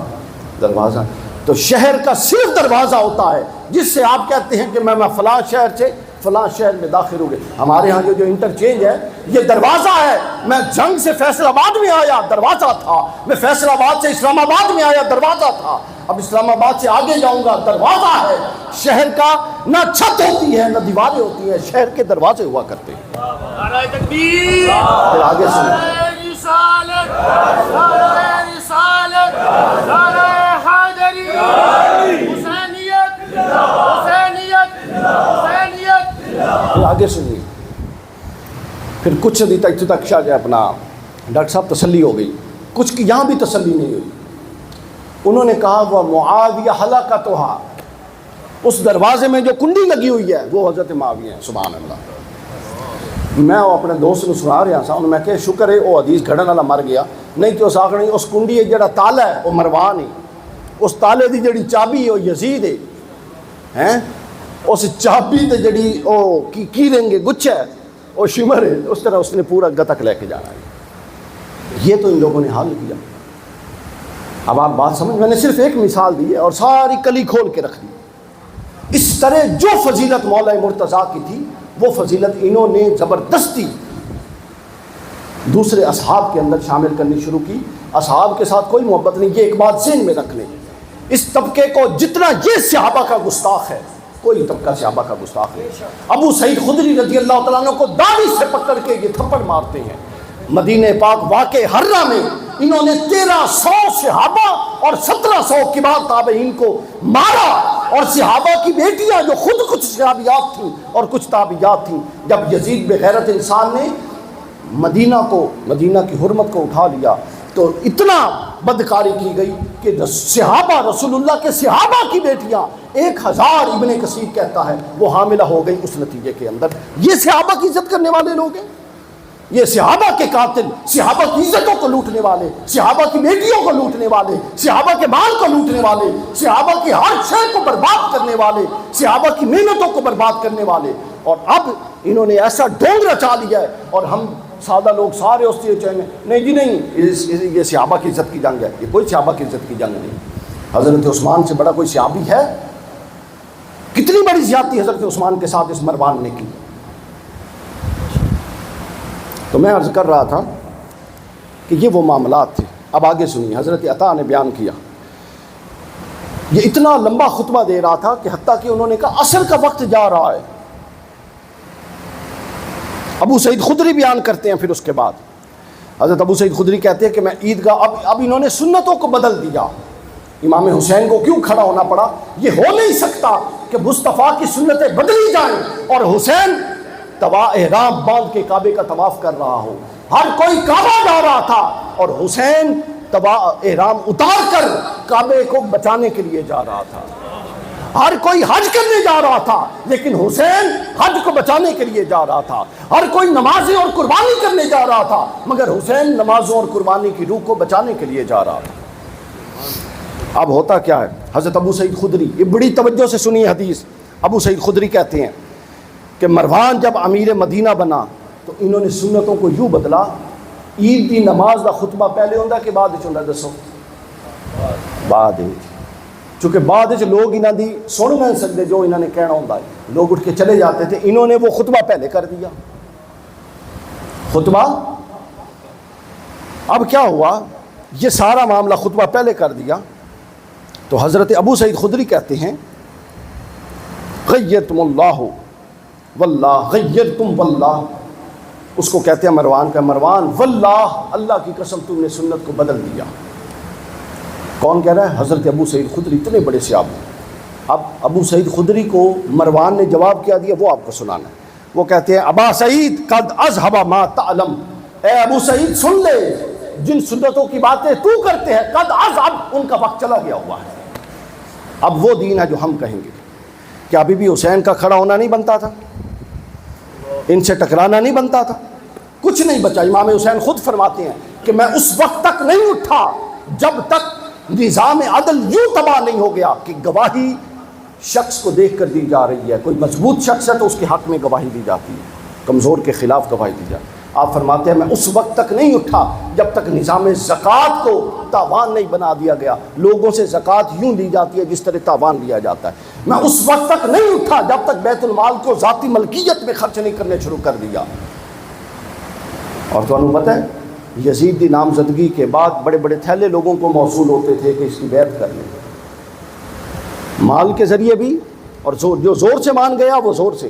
دروازہ. تو شہر کا صرف دروازہ ہوتا ہے جس سے آپ کہتے ہیں کہ میں فلاں شہر سے فلاں شہر میں داخل ہو گئے. ہمارے ہاں جو انٹرچینج ہے یہ دروازہ ہے. میں جنگ سے فیصل آباد میں آیا، دروازہ تھا. میں فیصل آباد سے اسلام آباد میں آیا، دروازہ تھا. اب اسلام آباد سے آگے جاؤں گا، دروازہ ہے. شہر کا نہ چھت ہوتی ہے نہ دیواریں ہوتی ہیں، شہر کے دروازے ہوا کرتے ہیں. نعرہ تکبیر، پھر آگے سنیں نعرہ رسالت، نعرہ رسالت، نعرہ حیدری، حسینیت، حسینیت، حسینیت. پھر آگے سنیے. پھر کچھ ابھی تک شاہ اپنا ڈاکٹر صاحب تسلی ہو گئی، کچھ کی یہاں بھی تسلی نہیں ہوئی. انہوں نے کہا وہ معاویہ حلقتھا، اس دروازے میں جو کنڈی لگی ہوئی ہے وہ حضرت معاویہ ہیں. سبحان اللہ. میں اپنے دوست نے سنا رہا تھا، انہوں نے کہ شکر ہے وہ حدیث گھڑن والا مر گیا، نہیں تو اس آخر نہیں اس کنڈی جڑا تالا ہے وہ مروان ہے. اس تالے دی جڑی چابی ہے وہ یزید ہے، اس چابی تے جڑی او کی رہیں گے گچھ ہے وہ شمر ہے. اس طرح اس نے پورا گتک لے کے جانا ہے. یہ تو ان لوگوں نے حل کیا. اب آپ بات سمجھ، میں نے صرف ایک مثال دی ہے اور ساری کلی کھول کے رکھ دی. اس طرح جو فضیلت مولا مرتضیٰ کی تھی وہ فضیلت انہوں نے زبردستی دوسرے اصحاب کے اندر شامل کرنی شروع کی. اصحاب کے ساتھ کوئی محبت نہیں. یہ ایک بات ذہن میں رکھ لیں، اس طبقے کو جتنا یہ صحابہ کا گستاخ ہے کوئی طبقہ صحابہ کا گستاخ نہیں. ابو سعید خدری رضی اللہ تعالیٰ عنہ کو داڑھی سے پکڑ کے یہ تھپڑ مارتے ہیں. مدینہ پاک واقع حرہ میں انہوں نے 1300 صحابہ اور 1700 کبار تابعین کو مارا. اور صحابہ کی بیٹیاں جو خود کچھ صحابیات تھیں اور کچھ تابعیات تھیں، جب یزید بغیرت انسان نے مدینہ کی حرمت کو اٹھا لیا تو اتنا بدکاری کی گئی کہ صحابہ رسول اللہ کے صحابہ کی بیٹیاں 1000 ابن کثیر کہتا ہے وہ حاملہ ہو گئی اس نتیجے کے اندر. یہ صحابہ کی عزت کرنے والے لوگ ہیں. یہ صحابہ کے قاتل، صحابہ کی عزتوں کو لوٹنے والے، صحابہ کی بیٹیوں کو لوٹنے والے، صحابہ کے مال کو لوٹنے والے، صحابہ کی ہر شے کو برباد کرنے والے، صحابہ کی محنتوں کو برباد کرنے والے. اور اب انہوں نے ایسا ڈھونگ رچا لیا ہے اور ہم سادہ لوگ سارے اس چیز میں نہیں جی نہیں یہ صحابہ کی عزت کی جنگ ہے. یہ کوئی صحابہ کی عزت کی جنگ نہیں. حضرت عثمان سے بڑا کوئی صحابی ہے؟ کتنی بڑی زیادتی حضرت عثمان کے ساتھ اس مروان نے کی. تو میں عرض کر رہا تھا کہ یہ وہ معاملات تھے. اب آگے سنیے. حضرت عطا نے بیان کیا، یہ اتنا لمبا خطبہ دے رہا تھا کہ حتیٰ کہ انہوں نے کہا عصر کا وقت جا رہا ہے. ابو سعید خدری بیان کرتے ہیں. پھر اس کے بعد حضرت ابو سعید خدری کہتے ہیں کہ میں عیدگاہ اب انہوں نے سنتوں کو بدل دیا. امام حسین کو کیوں کھڑا ہونا پڑا؟ یہ ہو نہیں سکتا کہ مصطفیٰ کی سنتیں بدلی جائیں اور حسین احرام باندھ کے کعبے کا طواف کر رہا ہو. ہر کوئی کعبہ جا رہا تھا اور حسین احرام اتار کر کعبے کو بچانے کے لیے جا رہا تھا. ہر کوئی حج کرنے جا رہا تھا لیکن حسین حج کو بچانے کے لیے جا رہا تھا. ہر کوئی نمازیں اور قربانی کرنے جا رہا تھا مگر حسین نمازوں اور قربانی کی روح کو بچانے کے لیے جا رہا تھا. اب ہوتا کیا ہے؟ حضرت ابو سعید خدری، یہ بڑی توجہ سے سنی حدیث. ابو سعید خدری کہتے ہیں کہ مروان جب امیر مدینہ بنا تو انہوں نے سنتوں کو یوں بدلا. عید کی نماز کا خطبہ پہلے ہوتا کہ بعد ہوتا؟ دسو بعد. چونکہ بعد لوگ انہوں دی سن نہیں سکتے جو انہوں نے کہنا ہوتا ہے، لوگ اٹھ کے چلے جاتے تھے. انہوں نے وہ خطبہ پہلے کر دیا. خطبہ اب کیا ہوا، یہ سارا معاملہ خطبہ پہلے کر دیا تو حضرت ابو سعید خدری کہتے ہیں غیرتم اللہ واللہ، غیرتم واللہ، اس کو کہتے ہیں مروان کا، مروان واللہ، اللہ کی قسم تم نے سنت کو بدل دیا۔ کون کہہ رہا ہے؟ حضرت ابو سعید خدری، اتنے بڑے صحابی۔ اب ابو سعید خدری کو مروان نے جواب کیا دیا، وہ آپ کو سنانا ہے۔ وہ کہتے ہیں ابا سعید قد اذهب ما تعلم، اے ابو سعید سن لے، جن سنتوں کی باتیں تو کرتے ہیں قد اذهب، ان کا وقت چلا گیا ہوا ہے، اب وہ دین ہے جو ہم کہیں گے۔ کیا ابھی بھی حسین کا کھڑا ہونا نہیں بنتا تھا؟ ان سے ٹکرانا نہیں بنتا تھا؟ کچھ نہیں بچا۔ امام حسین خود فرماتے ہیں کہ میں اس وقت تک نہیں اٹھا جب تک نظام عدل یوں تباہ نہیں ہو گیا کہ گواہی شخص کو دیکھ کر دی جا رہی ہے، کوئی مضبوط شخص ہے تو اس کے حق میں گواہی دی جاتی ہے، کمزور کے خلاف گواہی دی جاتی ہے۔ آپ فرماتے ہیں میں اس وقت تک نہیں اٹھا جب تک نظام زکوٰۃ کو تاوان نہیں بنا دیا گیا، لوگوں سے زکوٰۃ یوں لی جاتی ہے جس طرح تاوان لیا جاتا ہے۔ میں اس وقت تک نہیں اٹھا جب تک بیت المال کو ذاتی ملکیت میں خرچ نہیں کرنے شروع کر دیا۔ اور تو انہوں پتہ ہے یزید کی نامزدگی کے بعد بڑے بڑے تھیلے لوگوں کو موصول ہوتے تھے کہ اس کی بیعت کر لیں، مال کے ذریعے بھی، اور جو زور سے مان گیا وہ زور سے،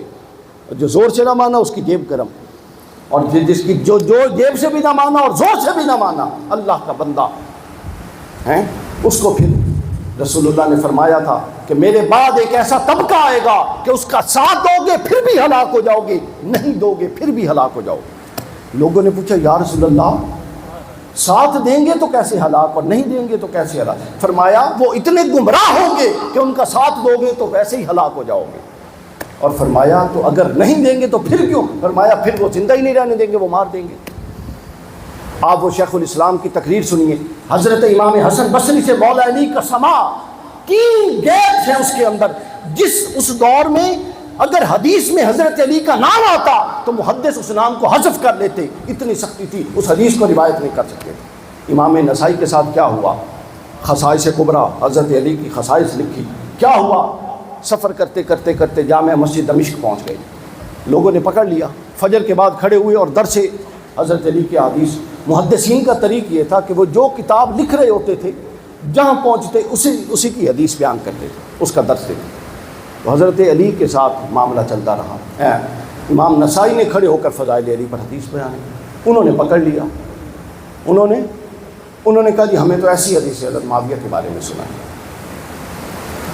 جو زور سے نہ مانا اس کی جیب گرم، اور جس کی جو جیب سے بھی نہ مانا اور زور سے بھی نہ مانا اللہ کا بندہ ہے، اس کو پھر رسول اللہ نے فرمایا تھا کہ میرے بعد ایک ایسا طبقہ آئے گا کہ اس کا ساتھ دو گے پھر بھی ہلاک ہو جاؤ گے، نہیں دو گے پھر بھی ہلاک ہو جاؤ گے۔ لوگوں نے پوچھا یا رسول اللہ ساتھ دیں گے تو کیسے ہلاک اور نہیں دیں گے تو کیسے ہلاک؟ فرمایا وہ اتنے گمراہ ہوں گے کہ ان کا ساتھ دو گے تو ویسے ہی ہلاک ہو جاؤ گے۔ اور فرمایا تو اگر نہیں دیں گے تو پھر کیوں؟ فرمایا پھر وہ زندہ ہی نہیں رہنے دیں گے، وہ مار دیں گے۔ آپ وہ شیخ الاسلام کی تقریر سنیے، حضرت امام حسن بصری سے مولا علی کا سماع، 3 گیپس ہیں اس کے اندر، اس دور میں اگر حدیث میں حضرت علی کا نام آتا تو محدث اس نام کو حذف کر لیتے، اتنی سختی تھی، اس حدیث کو روایت نہیں کر سکتے تھے۔ امام نسائی کے ساتھ کیا ہوا؟ خصائص کبریٰ، حضرت علی کی خصائص لکھی، کیا ہوا؟ سفر کرتے کرتے کرتے جامع مسجد دمشق پہنچ گئے، لوگوں نے پکڑ لیا، فجر کے بعد کھڑے ہوئے اور در سے حضرت علی کی حدیث۔ محدثین کا طریق یہ تھا کہ وہ جو کتاب لکھ رہے ہوتے تھے جہاں پہنچتے اسی کی حدیث بیان کرتے تھے، اس کا درس دیتے۔ تو حضرت علی کے ساتھ معاملہ چلتا رہا۔ امام نسائی نے کھڑے ہو کر فضائل علی پر حدیث بیان کی، انہوں نے پکڑ لیا، انہوں نے کہا جی ہمیں تو ایسی حدیث حضرت معاویہ کے بارے میں سنا ہے۔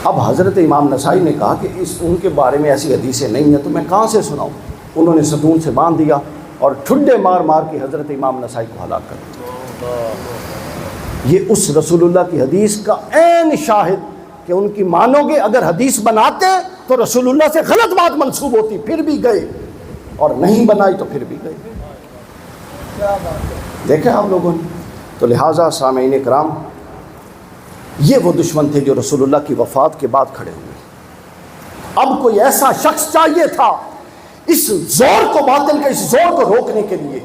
اب حضرت امام نسائی نے کہا کہ ان کے بارے میں ایسی حدیثیں نہیں ہیں تو میں کہاں سے سناؤں؟ انہوں نے ستون سے باندھ دیا اور ٹھڈے مار مار کے حضرت امام نسائی کو ہلاک کر دیا۔ یہ اس رسول اللہ کی حدیث کا عین شاہد کہ ان کی مانو گے، اگر حدیث بناتے تو رسول اللہ سے غلط بات منسوب ہوتی، پھر بھی گئے، اور نہیں بنائی تو پھر بھی گئے۔ دیکھیں آپ لوگوں نے۔ تو لہٰذا سامعین کرام، یہ وہ دشمن تھے جو رسول اللہ کی وفات کے بعد کھڑے ہوئے۔ اب کوئی ایسا شخص چاہیے تھا اس زور کو، باطل کے اس زور کو روکنے کے لیے،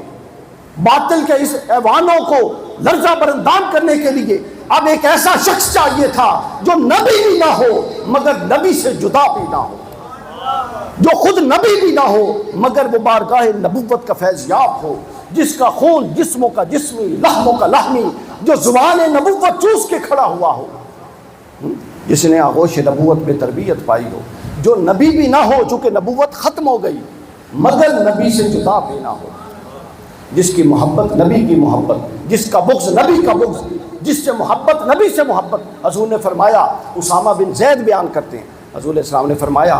باطل کے اس ایوانوں کو لرزہ برندان کرنے کے لیے اب ایک ایسا شخص چاہیے تھا جو نبی بھی نہ ہو مگر نبی سے جدا بھی نہ ہو، جو خود نبی بھی نہ ہو مگر وہ بارگاہ نبوت کا فیض یاب ہو، جس کا خون جسموں کا جسمی، لحموں کا لحمی، جو زبان نبوت چوس کے کھڑا ہوا ہو، جس نے آغوش نبوت میں تربیت پائی ہو، جو نبی بھی نہ ہو چونکہ نبوت ختم ہو گئی مگر نبی سے جدا بھی نہ ہو، جس کی محبت نبی کی محبت، جس کا بغض نبی کا بغض، جس سے محبت نبی سے محبت۔ حضور نے فرمایا، اسامہ بن زید بیان کرتے ہیں، حضور علیہ السلام نے فرمایا،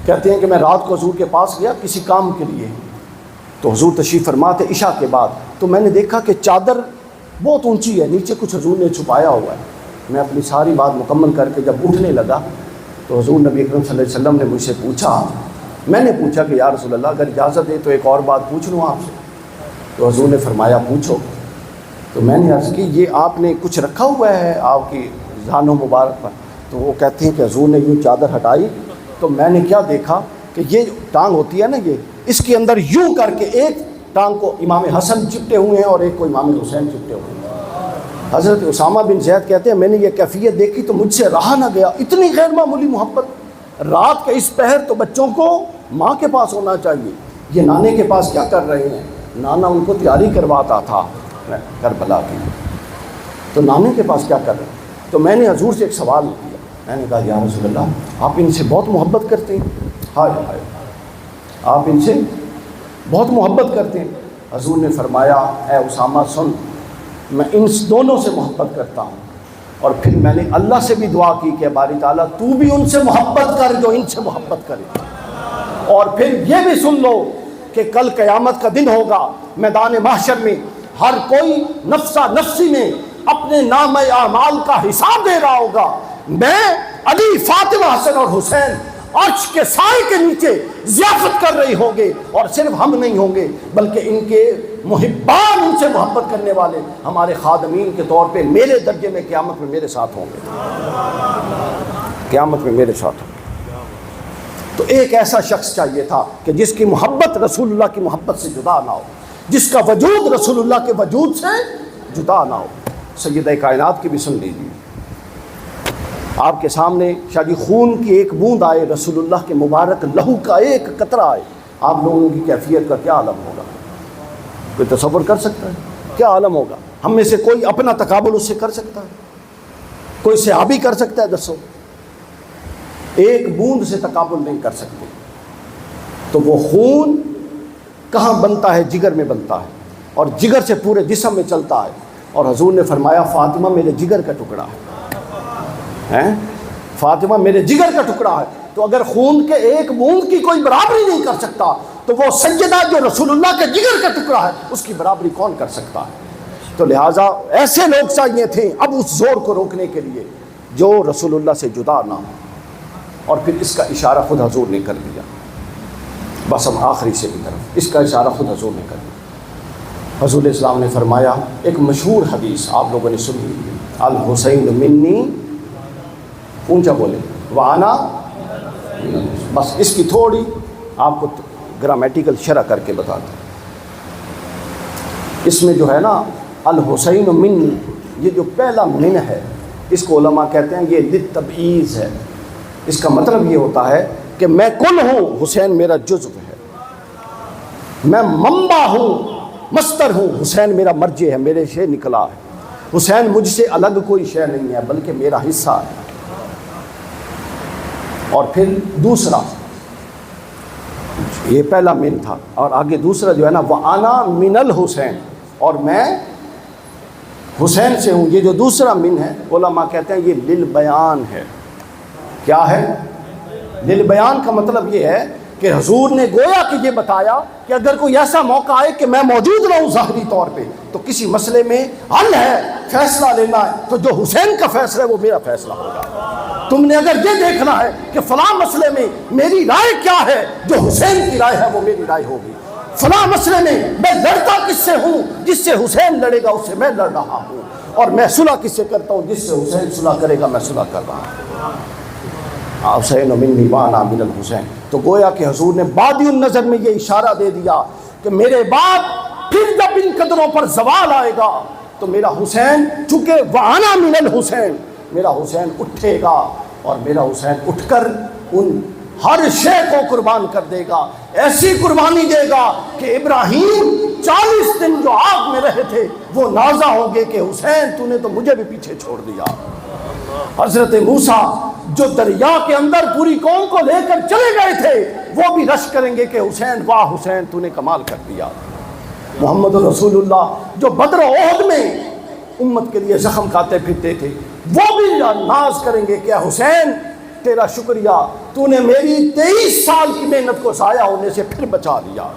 کہتے ہیں کہ میں رات کو حضور کے پاس گیا کسی کام کے لیے، تو حضور تشریف فرما تھے عشاء کے بعد، تو میں نے دیکھا کہ چادر بہت اونچی ہے، نیچے کچھ حضور نے چھپایا ہوا ہے۔ میں اپنی ساری بات مکمل کر کے جب اٹھنے لگا تو حضور نبی اکرم صلی اللہ علیہ وسلم نے مجھ سے پوچھا، میں نے پوچھا کہ یا رسول اللہ اگر اجازت دے تو ایک اور بات پوچھ لوں آپ سے؟ تو حضور نے فرمایا پوچھو۔ تو میں نے عرض کی یہ آپ نے کچھ رکھا ہوا ہے آپ کی ذہن و مبارک پر؟ تو وہ کہتے ہیں کہ حضور نے یوں چادر ہٹائی تو میں نے کیا دیکھا کہ یہ ٹانگ ہوتی ہے نا، یہ اس کے اندر یوں کر کے ایک ٹانگ کو امام حسن چپٹے ہوئے ہیں اور ایک کو امام حسین چپٹے ہوئے ہیں۔ حضرت اسامہ بن زید کہتے ہیں میں نے یہ کیفیت دیکھی تو مجھ سے رہا نہ گیا، اتنی غیر معمولی محبت۔ رات کے اس پہر تو بچوں کو ماں کے پاس ہونا چاہیے، یہ نانے کے پاس کیا کر رہے ہیں؟ نانا ان کو تیاری کرواتا تھا، کربلا کی. تو نانے کے پاس کیا کر رہے ہیں؟ تو میں نے حضور سے ایک سوال کیا. میں نے کہا یا رسول اللہ آپ ان سے بہت محبت کرتے ہیں. ہائے ہائے آپ ان سے بہت محبت کرتے ہیں. حضور نے فرمایا اے اسامہ سن، میں ان دونوں سے محبت کرتا ہوں. اور پھر میں نے اللہ سے بھی دعا کی کہ باری تعالیٰ تو بھی ان سے محبت کر جو ان سے محبت کرے. اور پھر یہ بھی سن لو کہ کل قیامت کا دن ہوگا، میدان محشر میں ہر کوئی نفسا نفسی میں اپنے نام اعمال کا حساب دے رہا ہوگا. میں علی، فاطمہ، حسن اور حسین عرش کے سائے کے نیچے ضیافت کر رہی ہوں گے، اور صرف ہم نہیں ہوں گے بلکہ ان کے محبان، ان سے محبت کرنے والے ہمارے خادمین کے طور پہ میرے درجے میں قیامت میں میرے ساتھ ہوں گے. قیامت میں میرے ساتھ ہوں گے. تو ایک ایسا شخص چاہیے تھا کہ جس کی محبت رسول اللہ کی محبت سے جدا نہ ہو، جس کا وجود رسول اللہ کے وجود سے جدا نہ ہو. سیدہ کائنات کی بھی سن لیجیے. آپ کے سامنے شاہ جی خون کی ایک بوند آئے، رسول اللہ کے مبارک لہو کا ایک قطرہ آئے، آپ لوگوں کی کیفیت کا کیا عالم ہوگا؟ کوئی تصور کر سکتا ہے کیا عالم ہوگا؟ ہم میں سے کوئی اپنا تقابل اس سے کر سکتا ہے؟ کوئی صحابی کر سکتا ہے؟ دسو. ایک بوند سے تقابل نہیں کر سکتے. تو وہ خون کہاں بنتا ہے؟ جگر میں بنتا ہے، اور جگر سے پورے جسم میں چلتا ہے. اور حضور نے فرمایا فاطمہ میرے جگر کا ٹکڑا ہے، فاطمہ میرے جگر کا ٹکڑا ہے. تو اگر خون کے ایک بوند کی کوئی برابری نہیں کر سکتا تو وہ سیدہ جو رسول اللہ کے جگر کا ٹکڑا ہے اس کی برابری کون کر سکتا ہے؟ تو لہٰذا ایسے لوگ چاہیے تھے اب اس زور کو روکنے کے لیے جو رسول اللہ سے جدا نہ ہو. اور پھر اس کا اشارہ خود حضور نے کر دیا. بس ہم آخری سے بھی طرف اس کا اشارہ خود حضور نے کر دیا. حضور اسلام نے فرمایا ایک مشہور حدیث آپ لوگوں نے سنی، الحسین منی، اونچا بولے، وانا. بس اس کی تھوڑی آپ کو گرامیٹیکل شرح کر کے بتا دیں. اس میں جو ہے نا الحسین منی، یہ جو پہلا من ہے اس کو علماء کہتے ہیں یہ للتبعیض ہے. اس کا مطلب یہ ہوتا ہے کہ میں کل ہوں، حسین میرا جزو ہے. میں منبع ہوں، مصدر ہوں، حسین میرا مرجع ہے، میرے سے نکلا ہے. حسین مجھ سے الگ کوئی شے نہیں ہے بلکہ میرا حصہ ہے. اور پھر دوسرا، یہ پہلا من تھا، اور آگے دوسرا جو ہے نا وَأَنَا مِنَ الْحُسَيْن، اور میں حسین سے ہوں. یہ جو دوسرا من ہے علماء کہتے ہیں یہ للبیان ہے. کیا ہے؟ للبیان کا مطلب یہ ہے کہ حضور نے گویا کہ یہ بتایا کہ اگر کوئی ایسا موقع آئے کہ میں موجود نہ ہوں ظاہری طور پہ تو کسی مسئلے میں حل ہے، فیصلہ لینا ہے، تو جو حسین کا فیصلہ ہے وہ میرا فیصلہ ہوگا. تم نے اگر یہ دیکھنا ہے کہ فلاں مسئلے میں میری رائے کیا ہے، جو حسین کی رائے ہے وہ میری رائے ہوگی. فلاں مسئلے میں میں لڑتا کس سے ہوں؟ جس سے حسین لڑے گا اس سے میں لڑ رہا ہوں. اور میں صلح کس سے کرتا ہوں؟ جس سے حسین صلح کرے گا میں صلح کر رہا ہوں. حسین منی وانا من الحسین. تو گویا کہ حضور نے بادی النظر میں یہ اشارہ دے دیا کہ میرے بعد پھر جب ان قدروں پر زوال آئے گا تو میرا حسین، چونکہ وانا من الحسین، میرا حسین اٹھے گا اور میرا حسین اٹھ کر ان ہر شے کو قربان کر دے گا. ایسی قربانی دے گا کہ ابراہیم 40 دن جو آگ میں رہے تھے وہ نازا ہوں گے کہ حسین تو نے تو مجھے بھی پیچھے چھوڑ دیا. حضرت موسیٰ جو دریا کے اندر پوری قوم کو لے کر چلے گئے تھے وہ بھی رش کریں گے کہ حسین، واہ حسین تو نے کمال کر دیا. محمد رسول اللہ جو بدر و احد میں امت کے لیے زخم کھاتے پھرتے تھے وہ بھی ناز کریں گے کہ حسین تیرا شکریہ، تو نے میری 23 سال کی محنت کو ضائع ہونے سے پھر بچا لیا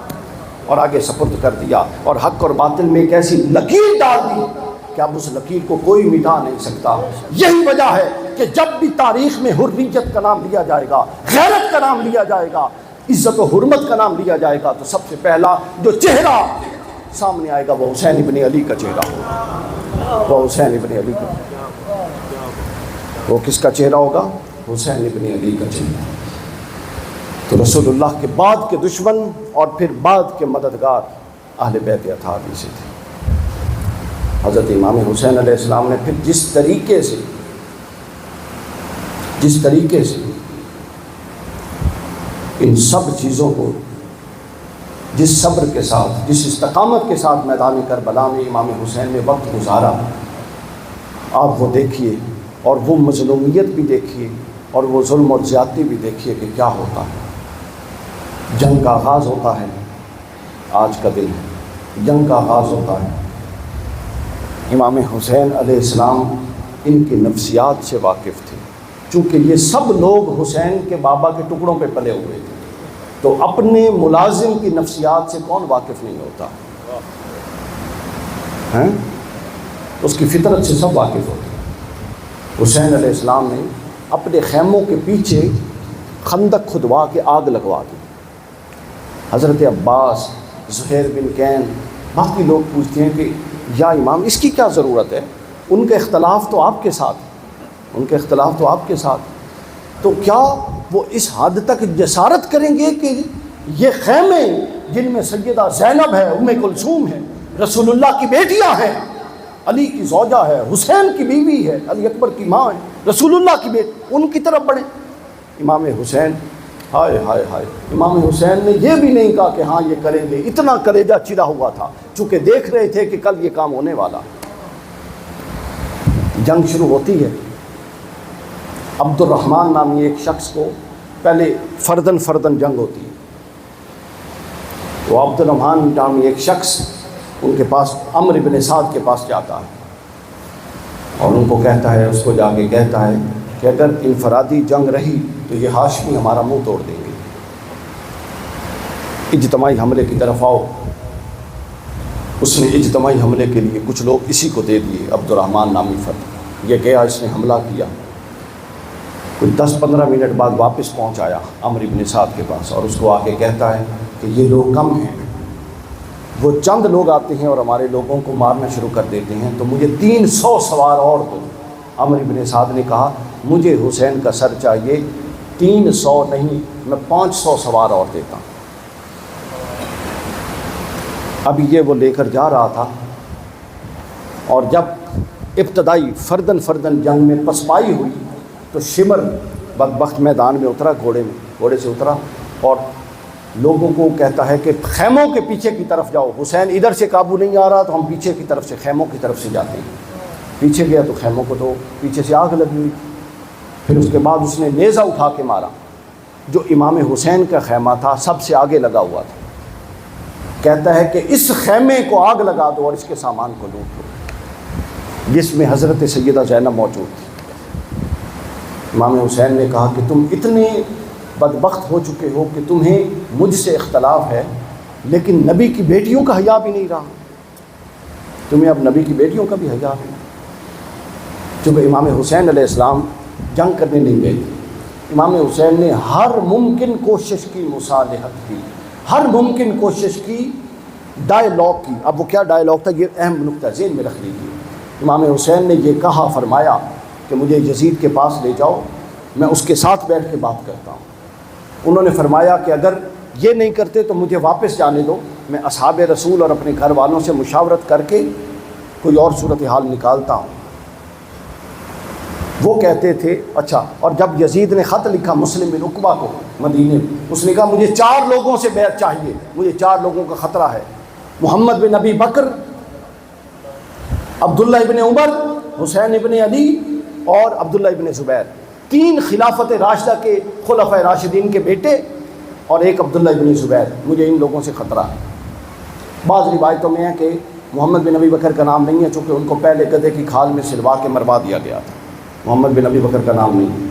اور آگے سپرد کر دیا، اور حق اور باطل میں ایک ایسی لکیر ڈال دی کہ اب اس لکیر کو کوئی مٹا نہیں سکتا. یہی وجہ ہے کہ جب بھی تاریخ میں حریت کا نام لیا جائے گا، غیرت کا نام لیا جائے گا، عزت و حرمت کا نام لیا جائے گا، تو سب سے پہلا جو چہرہ سامنے آئے گا وہ حسین ابن علی کا چہرہ ہوگا. وہ حسین ابن علی کا، وہ کس کا چہرہ ہوگا؟ حسین ابن علی کا چہرہ. تو رسول اللہ کے بعد کے دشمن اور پھر بعد کے مددگار اہل بیت اطہار میں سے تھے. حضرت امام حسین علیہ السلام نے پھر جس طریقے سے ان سب چیزوں کو جس صبر کے ساتھ، جس استقامت کے ساتھ میدان کربلا میں امام حسین نے وقت گزارا، آپ وہ دیکھیے، اور وہ مظلومیت بھی دیکھیے، اور وہ ظلم اور زیادتی بھی دیکھیے کہ کیا ہوتا ہے۔ جنگ کا آغاز ہوتا ہے، آج کا دن جنگ کا آغاز ہوتا ہے۔ امام حسین علیہ السلام ان کی نفسیات سے واقف تھے، چونکہ یہ سب لوگ حسین کے بابا کے ٹکڑوں پہ پلے ہوئے تھے، تو اپنے ملازم کی نفسیات سے کون واقف نہیں ہوتا ہیں؟ اس کی فطرت سے سب واقف ہوتے ہیں۔ حسین علیہ السلام نے اپنے خیموں کے پیچھے خندق کھدوا کے آگ لگوا دی۔ حضرت عباس، زہیر بن کین، باقی لوگ پوچھتے ہیں کہ یا امام اس کی کیا ضرورت ہے؟ ان کے اختلاف تو آپ کے ساتھ، ان کے اختلاف تو آپ کے ساتھ، تو کیا وہ اس حد تک جسارت کریں گے کہ یہ خیمے جن میں سیدہ زینب ہے، ام کلثوم ہے، رسول اللہ کی بیٹیاں ہیں، علی کی زوجہ ہے، حسین کی بیوی ہے، علی اکبر کی ماں ہے، رسول اللہ کی بیٹی، ان کی طرف بڑھیں؟ امام حسین، ہائے ہائے ہائے، امام حسین نے یہ بھی نہیں کہا کہ ہاں یہ کریں گے، اتنا کلیجہ چرا ہوا تھا، چونکہ دیکھ رہے تھے کہ کل یہ کام ہونے والا۔ جنگ شروع ہوتی ہے، عبد الرحمن نامی ایک شخص کو پہلے فردن جنگ ہوتی ہے، وہ عبد الرحمن نامی ایک شخص ان کے پاس عمرو بن سعد کے پاس جاتا ہے اور ان کو کہتا ہے، اس کو جا کے کہتا ہے کہ اگر انفرادی جنگ رہی تو یہ ہاشمی ہمارا منہ توڑ دیں گے، اجتماعی حملے کی طرف آؤ۔ اس نے اجتماعی حملے کے لیے کچھ لوگ اسی کو دے دیے، عبد الرحمن نامی فرد، یہ گیا، اس نے حملہ کیا، کچھ 10-15 منٹ بعد واپس پہنچ آیا عمرو بن سعد کے پاس اور اس کو آ کے کہتا ہے کہ یہ لوگ کم ہیں، وہ چند لوگ آتے ہیں اور ہمارے لوگوں کو مارنا شروع کر دیتے ہیں، تو مجھے 300 سوار اور دو۔ عمرو بن سعد نے کہا مجھے حسین کا سر چاہیے، 300 نہیں، میں 500 سوار اور دیتا ہوں۔ اب یہ وہ لے کر جا رہا تھا، اور جب ابتدائی فردن جنگ میں پسپائی ہوئی تو شمر بدبخت میدان میں اترا، گھوڑے سے اترا اور لوگوں کو کہتا ہے کہ خیموں کے پیچھے کی طرف جاؤ، حسین ادھر سے قابو نہیں آ رہا تو ہم پیچھے کی طرف سے، خیموں کی طرف سے جاتے ہیں۔ پیچھے گیا تو خیموں کو تو پیچھے سے آگ لگی ہوئی، پھر اس کے بعد اس نے نیزہ اٹھا کے مارا، جو امام حسین کا خیمہ تھا سب سے آگے لگا ہوا تھا، کہتا ہے کہ اس خیمے کو آگ لگا دو اور اس کے سامان کو لوٹ لو، جس میں حضرت سیدہ زینب موجود تھی۔ امام حسین نے کہا کہ تم اتنے بدبخت ہو چکے ہو کہ تمہیں مجھ سے اختلاف ہے، لیکن نبی کی بیٹیوں کا حیا بھی نہیں رہا، تمہیں اب نبی کی بیٹیوں کا بھی حیا نہیں۔ چونکہ امام حسین علیہ السلام جنگ کرنے نہیں گئے تھے، امام حسین نے ہر ممکن کوشش کی، مصالحت کی، ہر ممکن کوشش کی، ڈائیلاگ کی۔ اب وہ کیا ڈائیلاگ تھا، یہ اہم نقطہ ذہن میں رکھ لیجیے۔ امام حسین نے یہ کہا، فرمایا کہ مجھے یزید کے پاس لے جاؤ، میں اس کے ساتھ بیٹھ کے بات کرتا ہوں۔ انہوں نے فرمایا کہ اگر یہ نہیں کرتے تو مجھے واپس جانے دو، میں اصحاب رسول اور اپنے گھر والوں سے مشاورت کر کے کوئی اور صورتحال نکالتا ہوں۔ وہ کہتے تھے اچھا، اور جب یزید نے خط لکھا مسلم بن عقبہ کو مدینے میں، اس نے کہا مجھے 4 لوگوں سے بیعت چاہیے، مجھے 4 لوگوں کا خطرہ ہے، محمد بن ابی بکر، عبداللہ ابن عمر، حسین ابن علی اور عبداللہ ابن زبیر، 3 خلافت راشدہ کے خلفۂ راشدین کے بیٹے اور ایک عبداللہ ابن زبیر، مجھے ان لوگوں سے خطرہ ہے۔ بعض روایتوں میں ہے کہ محمد بن ابی بکر کا نام نہیں ہے، چونکہ ان کو پہلے گدھے کی کھال میں سلوا کے مروا دیا گیا تھا، محمد بن ابی بکر کا نام نہیں۔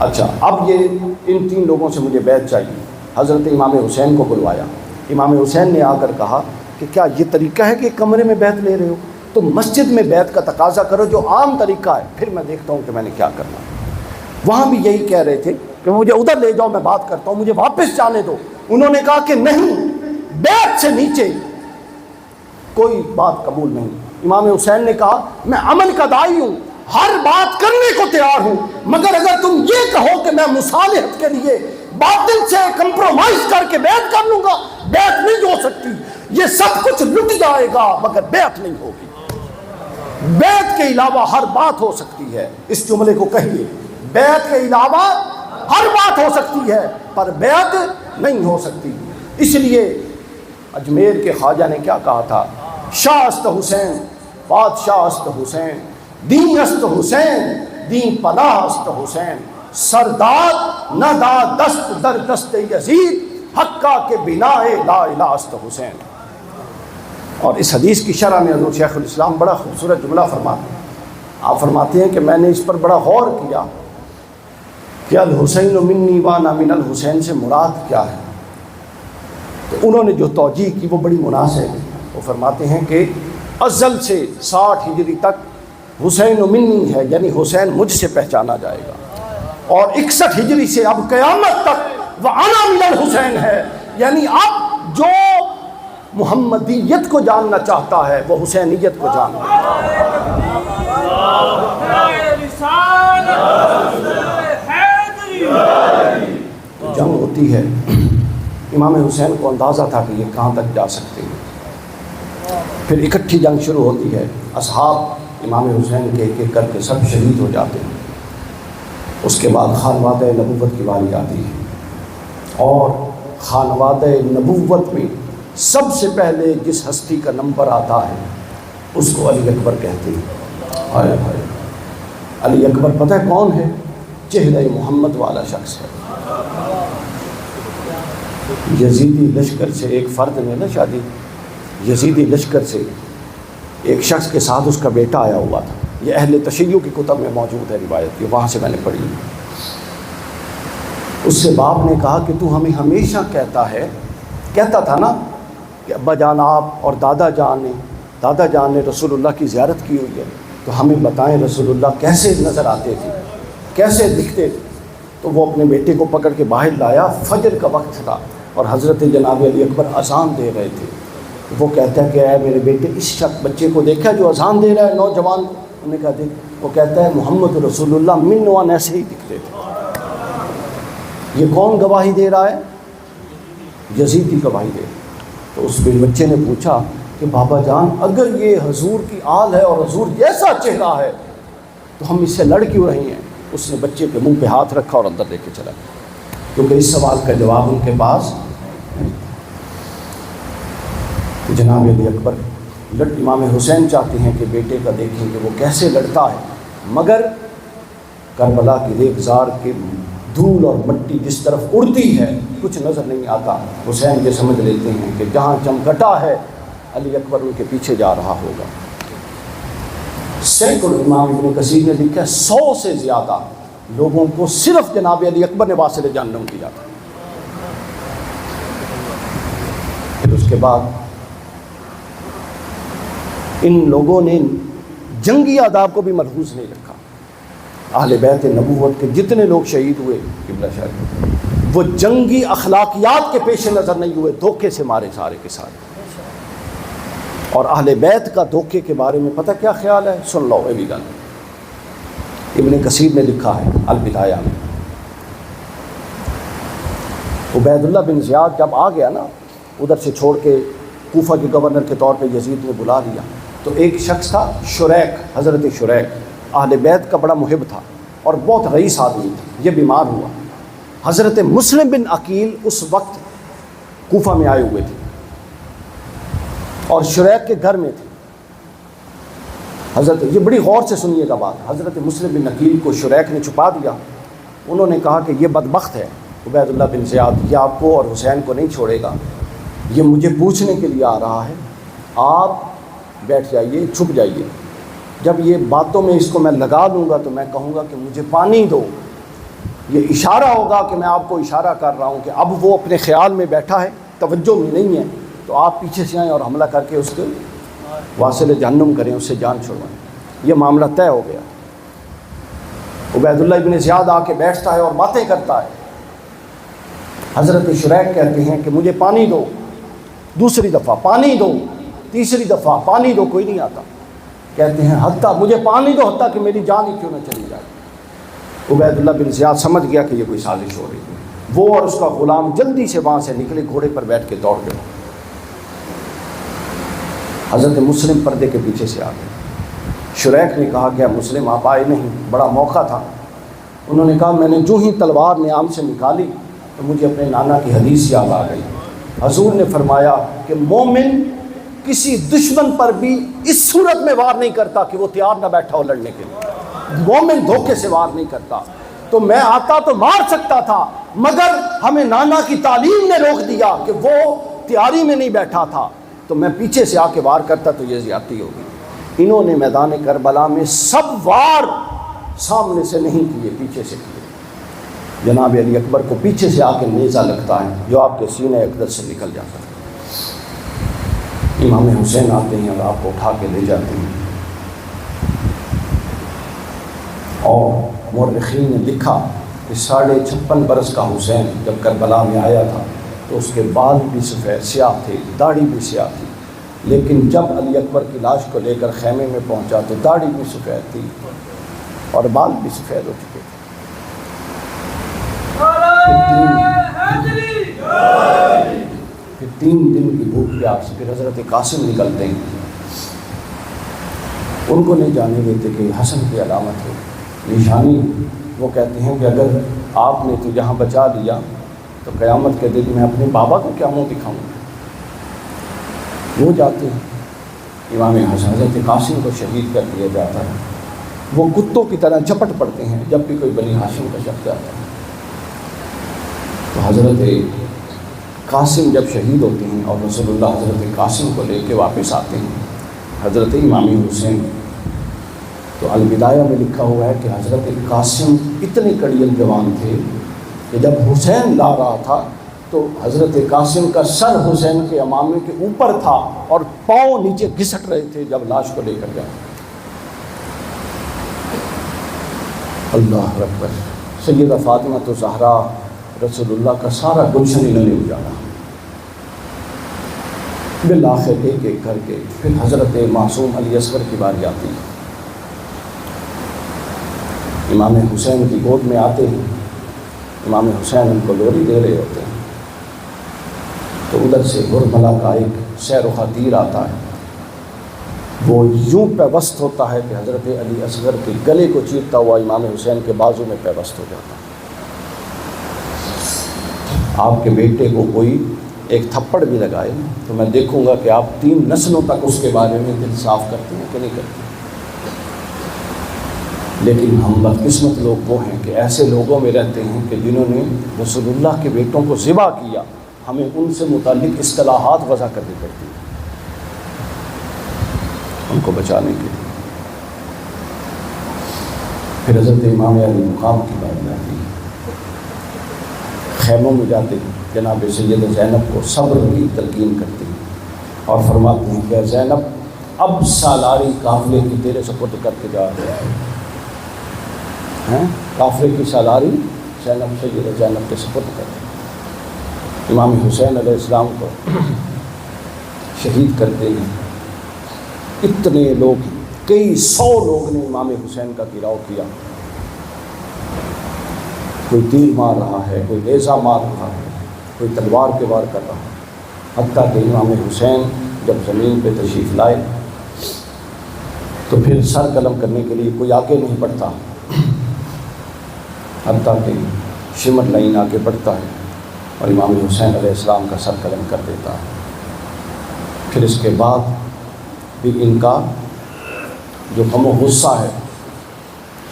اچھا، اب یہ ان 3 لوگوں سے مجھے بیعت چاہیے۔ حضرت امام حسین کو بلوایا، امام حسین نے آ کر کہا کہ کیا یہ طریقہ ہے کہ کمرے میں بیعت لے رہے ہو؟ تو مسجد میں بیعت کا تقاضا کرو جو عام طریقہ ہے، پھر میں دیکھتا ہوں کہ میں نے کیا کرنا ہے۔ وہاں بھی یہی کہہ رہے تھے کہ مجھے ادھر لے جاؤ، میں بات کرتا ہوں، مجھے واپس جانے دو۔ انہوں نے کہا کہ نہیں، بیعت سے نیچے کوئی بات قبول نہیں۔ امام حسین نے کہا میں امن کا داعی ہوں، ہر بات کرنے کو تیار ہوں، مگر اگر تم یہ کہو کہ میں مصالحت کے لیے باطل سے کمپرومائز کر کے بیعت کر لوں گا، بیعت نہیں ہو سکتی، یہ سب کچھ لٹ جائے گا مگر بیعت نہیں ہوگی۔ بیعت کے علاوہ ہر بات ہو سکتی ہے، اس جملے کو کہیے، بیعت کے علاوہ ہر بات ہو سکتی ہے پر بیعت نہیں ہو سکتی۔ اس لیے اجمیر کے خواجہ نے کیا کہا تھا؟ شاہ است حسین، بادشاہ است حسین، دین است حسین، دین پناہ است حسین، سرداد نہ دا دست در دست یزید، حقہ کے بنا لا الہ است حسین۔ اور اس حدیث کی شرح میں حضرت شیخ الاسلام بڑا خوبصورت جملہ فرماتے ہیں۔ آپ فرماتے ہیں کہ میں نے اس پر بڑا غور کیا کہ الحسین منی وانا من الحسین سے مراد کیا ہے؟ تو انہوں نے جو توجیہ کی وہ بڑی مناسب ہے۔ وہ فرماتے ہیں کہ ازل سے 60 ہجری تک حسین منی ہے، یعنی حسین مجھ سے پہچانا جائے گا، اور 61 ہجری سے اب قیامت تک وانا من الحسین ہے، یعنی اب جو محمدیت کو جاننا چاہتا ہے وہ حسینیت کو جاننا جنگ ہوتی ہے۔ امام حسین کو اندازہ تھا کہ یہ کہاں تک جا سکتے ہیں، پھر اکٹھی جنگ شروع ہوتی ہے، اصحاب امام حسین کے ایک ایک کر کے سب شہید ہو جاتے ہیں۔ اس کے بعد خانوادہ نبوت کی باری آتی ہے، اور خانوادہ نبوت میں سب سے پہلے جس ہستی کا نمبر آتا ہے اس کو علی اکبر کہتے ہیں۔ ہائے ہائے، علی اکبر پتہ ہے کون ہے؟ چہرہ محمد والا شخص ہے۔ یزیدی لشکر سے ایک فرد نے نا شادی، یزیدی لشکر سے ایک شخص کے ساتھ اس کا بیٹا آیا ہوا تھا، یہ اہل تشیع کی کتب میں موجود ہے روایت، یہ وہاں سے میں نے پڑھی۔ اس سے باپ نے کہا کہ تو ہمیں ہمیشہ کہتا تھا نا کہ ابا جان آپ اور دادا جان نے رسول اللہ کی زیارت کی ہوئی ہے، تو ہمیں بتائیں رسول اللہ کیسے نظر آتے تھے، کیسے دکھتے تھے۔ تو وہ اپنے بیٹے کو پکڑ کے باہر لایا، فجر کا وقت تھا اور حضرت جناب علی اکبر اذان دے رہے تھے۔ وہ کہتا ہے کہ اے میرے بیٹے، اس بچے کو دیکھا جو اذان دے رہا ہے، نوجوان کو؟ انہوں نے کہا دیکھ، وہ کہتا ہے محمد رسول اللہ من وان ایسے ہی دکھتے تھے۔ یہ کون گواہی دے رہا ہے؟ یزیدی گواہی دے رہا ہے۔ تو اس بچے نے پوچھا کہ بابا جان اگر یہ حضور کی آل ہے اور حضور جیسا چہرہ ہے تو ہم اس سے لڑ کیوں رہی ہیں؟ اس نے بچے کے منہ پہ ہاتھ رکھا اور اندر لے کے چلا گیا، کیونکہ اس سوال کا جواب ان کے پاس جناب علی اکبر امام حسین چاہتے ہیں کہ بیٹے کا دیکھیں کہ وہ کیسے لڑتا ہے، مگر کربلا کی ریگزار کے دھول اور مٹی جس طرف اڑتی ہے کچھ نظر نہیں آتا۔ حسین یہ سمجھ لیتے ہیں کہ جہاں چمکٹا ہے علی اکبر ان کے پیچھے جا رہا ہوگا۔ سینکڑوں امام ابن کثیر نے لکھا 100 سے زیادہ لوگوں کو صرف جناب علی اکبر نے واصل جہنم کیا تھا۔ پھر اس کے بعد ان لوگوں نے جنگی آداب کو بھی ملحوظ نہیں رکھا۔ اہل بیت نبوت کے جتنے لوگ شہید ہوئے قبلہ شاہ، وہ جنگی اخلاقیات کے پیش نظر نہیں ہوئے، دھوکے سے مارے سارے کے سارے۔ اور اہل بیت کا دھوکے کے بارے میں پتہ کیا خیال ہے؟ سن لو یہ بھی گل ابن کثیر نے لکھا ہے البدایہ میں۔ عبید اللہ بن زیاد جب آ گیا نا ادھر سے چھوڑ کے کوفہ کے گورنر کے طور پہ یزید نے بلا لیا، تو ایک شخص تھا شریک، حضرت شریک، اہل بیت کا بڑا محب تھا اور بہت رئیس آدمی تھا، یہ بیمار ہوا۔ حضرت مسلم بن عقیل اس وقت کوفہ میں آئے ہوئے تھے اور شریک کے گھر میں تھے۔ حضرت، یہ بڑی غور سے سنیے گا بات، حضرت مسلم بن عقیل کو شریک نے چھپا دیا۔ انہوں نے کہا کہ یہ بدبخت ہے عبید اللہ بن زیاد، یہ آپ کو اور حسین کو نہیں چھوڑے گا، یہ مجھے پوچھنے کے لیے آ رہا ہے، آپ بیٹھ جائیے، چھپ جائیے، جب یہ باتوں میں اس کو میں لگا دوں گا تو میں کہوں گا کہ مجھے پانی دو، یہ اشارہ ہوگا کہ میں آپ کو اشارہ کر رہا ہوں کہ اب وہ اپنے خیال میں بیٹھا ہے، توجہ میں نہیں ہے، تو آپ پیچھے سے آئیں اور حملہ کر کے اس کے واصل جہنم کریں، اس سے جان چھڑوائیں۔ یہ معاملہ طے ہو گیا۔ عبید اللہ ابن زیاد آ کے بیٹھتا ہے اور باتیں کرتا ہے۔ حضرت شریک کہتے ہیں کہ مجھے پانی دو، دوسری دفعہ پانی دو، تیسری دفعہ پانی دو، کوئی نہیں آتا۔ کہتے ہیں حتیٰ مجھے پانی دو، حتیٰ کہ میری جان ہی کیوں نہ چلی جائے۔ عبید اللہ بن زیاد سمجھ گیا کہ یہ کوئی سازش ہو رہی ہے۔ وہ اور اس کا غلام جلدی سے وہاں سے نکلے، گھوڑے پر بیٹھ کے دوڑ گئے۔ حضرت مسلم پردے کے پیچھے سے آ گئے۔ شریک نے کہا کہ مسلم آپ آئے نہیں، بڑا موقع تھا۔ انہوں نے کہا میں نے جو ہی تلوار نیام سے نکالی تو مجھے اپنے نانا کی حدیث یاد آ گئی، حضور نے فرمایا کہ مومن کسی دشمن پر بھی اس صورت میں وار نہیں کرتا کہ وہ تیار نہ بیٹھا ہو لڑنے کے لیے. مومن دھوکے سے وار نہیں کرتا. تو میں آتا تو مار سکتا تھا، مگر ہمیں نانا کی تعلیم نے روک دیا کہ وہ تیاری میں نہیں بیٹھا تھا، تو میں پیچھے سے آ کے وار کرتا تو یہ زیادتی ہوگی. انہوں نے میدان کربلا میں سب وار سامنے سے نہیں کیے، پیچھے سے کیے. جناب علی اکبر کو پیچھے سے آ کے نیزہ لگتا ہے جو آپ کے سینے اقدس سے نکل جاتا ہے. امام حسین آتے ہیں اور آپ کو اٹھا کے لے جاتے ہیں. اور مورخین نے لکھا کہ 56.5 برس کا حسین جب کربلا میں آیا تھا تو اس کے بال بھی سفید سیاہ تھے، داڑھی بھی سیاہ تھی، لیکن جب علی اکبر کی لاش کو لے کر خیمے میں پہنچا تو داڑھی بھی سفید تھی اور بال بھی سفید ہو چکے تھے. پھر 3 دن کی بھوک پیاس سے پھر حضرت قاسم نکلتے ہیں. ان کو نہیں جانے دیتے کہ حسن کی علامت ہے، نشانی. وہ کہتے ہیں کہ اگر آپ نے تو یہاں بچا لیا تو قیامت کے دن میں اپنے بابا کو کیا منہ دکھاؤں گا. وہ جاتے ہیں. امام حسن حضرت قاسم کو شہید کر دیا جاتا ہے. وہ کتوں کی طرح جھپٹ پڑتے ہیں جب بھی کوئی بنی ہاشم کا شخص جاتا ہے. تو حضرت قاسم جب شہید ہوتے ہیں اور رسول اللہ حضرت قاسم کو لے کے واپس آتے ہیں، حضرت امام حسین، تو البدایہ میں لکھا ہوا ہے کہ حضرت قاسم اتنے کڑیل جوان تھے کہ جب حسین لا رہا تھا تو حضرت قاسم کا سر حسین کے امامے کے اوپر تھا اور پاؤں نیچے گھسٹ رہے تھے جب لاش کو لے کر گئے. اللہ اکبر. سیدہ فاطمہ تو زہرا رسول اللہ کا سارا گلشن انہوں نے اجاڑا. بالآخر ایک ایک کر کے پھر حضرت معصوم علی اصغر کی باری آتی ہے. امام حسین کی گود میں آتے ہیں. امام حسین ان کو لوری دے رہے ہوتے ہیں تو ادھر سے ہرملا کا ایک سیرخا تیر آتا ہے. وہ یوں پیوست ہوتا ہے کہ حضرت علی اصغر کے گلے کو چیرتا ہوا امام حسین کے بازو میں پیوست ہو جاتا ہے. آپ کے بیٹے کو کوئی ایک تھپڑ بھی لگائے تو میں دیکھوں گا کہ آپ 3 نسلوں تک اس کے بارے میں دل صاف کرتے ہیں کہ نہیں کرتے. لیکن ہم بدقسمت لوگ وہ ہیں کہ ایسے لوگوں میں رہتے ہیں کہ جنہوں نے رسول اللہ کے بیٹوں کو ذبح کیا. ہمیں ان سے متعلق اصطلاحات وضع کرنی پڑتی ہیں ان کو بچانے کے لیے. پھر حضرت امام علی مقام کی بات آتی ہے. خیموں میں جاتے ہیں، جناب سید زینب کو صبر کی تلقین کرتے ہیں اور فرماتے ہیں کہ زینب اب سالاری قافلے کی تیرے سپرد کر کے جا رہے ہیں. قافلے کی سالاری زینب سید زینب کے سپرد کرتے ہیں. امام حسین علیہ السلام کو شہید کرتے ہیں. اتنے لوگ، کئی 100 لوگ نے امام حسین کا گراؤ کیا. کوئی تیر مار رہا ہے، کوئی نیزہ مار رہا ہے، کوئی تلوار کے وار کر رہا ہے. حتیٰ کہ امام حسین جب زمین پہ تشریف لائے تو پھر سر قلم کرنے کے لیے کوئی آگے نہیں بڑھتا، حتیٰ کہ شمر لائن آگے بڑھتا ہے اور امام حسین علیہ السلام کا سر قلم کر دیتا ہے. پھر اس کے بعد بھی ان کا جو غم و غصہ ہے،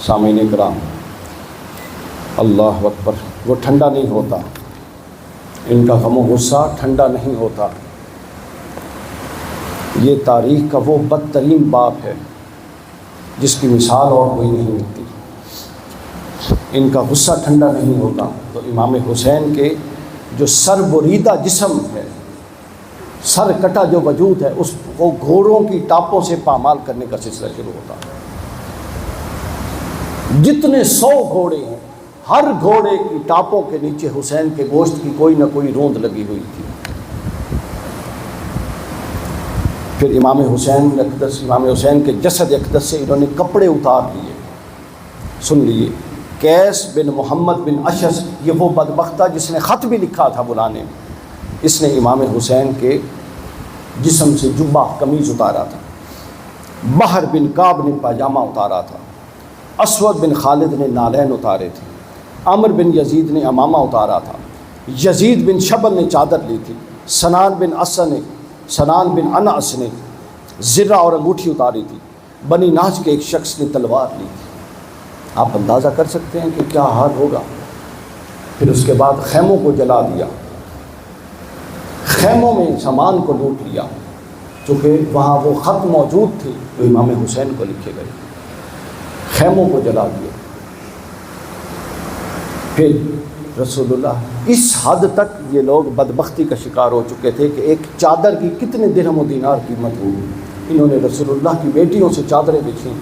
سامعین کرام، اللہ اکبر، وہ ٹھنڈا نہیں ہوتا. ان کا غم و غصہ ٹھنڈا نہیں ہوتا. یہ تاریخ کا وہ بدترین باب ہے جس کی مثال اور کوئی نہیں ملتی. ان کا غصہ ٹھنڈا نہیں ہوتا. تو امام حسین کے جو سر بریدہ جسم ہے، سر کٹا جو وجود ہے، اس کو گھوڑوں کی ٹاپوں سے پامال کرنے کا سلسلہ شروع ہوتا ہے. جتنے 100 گھوڑے ہیں، ہر گھوڑے کی ٹاپوں کے نیچے حسین کے گوشت کی کوئی نہ کوئی روند لگی ہوئی تھی. پھر امام حسین کے جسد اقدس سے انہوں نے کپڑے اتار لیے. سن لیے، قیس بن محمد بن اشعث، یہ وہ بدبخت تھا جس نے خط بھی لکھا تھا بلانے میں. اس نے امام حسین کے جسم سے جبہ قمیض اتارا تھا. بحر بن کعب نے پاجامہ اتارا تھا. اسود بن خالد نے نالین اتارے تھے. عمر بن یزید نے امامہ اتارا تھا. یزید بن شبل نے چادر لی تھی. سنان بن انس نے زرہ اور انگوٹھی اتاری تھی، بنی ناج کے ایک شخص نے تلوار لی تھی۔ آپ اندازہ کر سکتے ہیں کہ کیا حال ہوگا۔ پھر اس کے بعد خیموں کو جلا دیا، خیموں میں سامان کو لوٹ لیا، چونکہ وہاں وہ خط موجود تھے جو امام حسین کو لکھے گئے، خیموں کو جلا دیا۔ پھر رسول اللہ اس حد تک یہ لوگ بدبختی کا شکار ہو چکے تھے کہ ایک چادر کی کتنے درہم و دینار قیمت ہوئی۔ انہوں نے رسول اللہ کی بیٹیوں سے چادریں بچھیں۔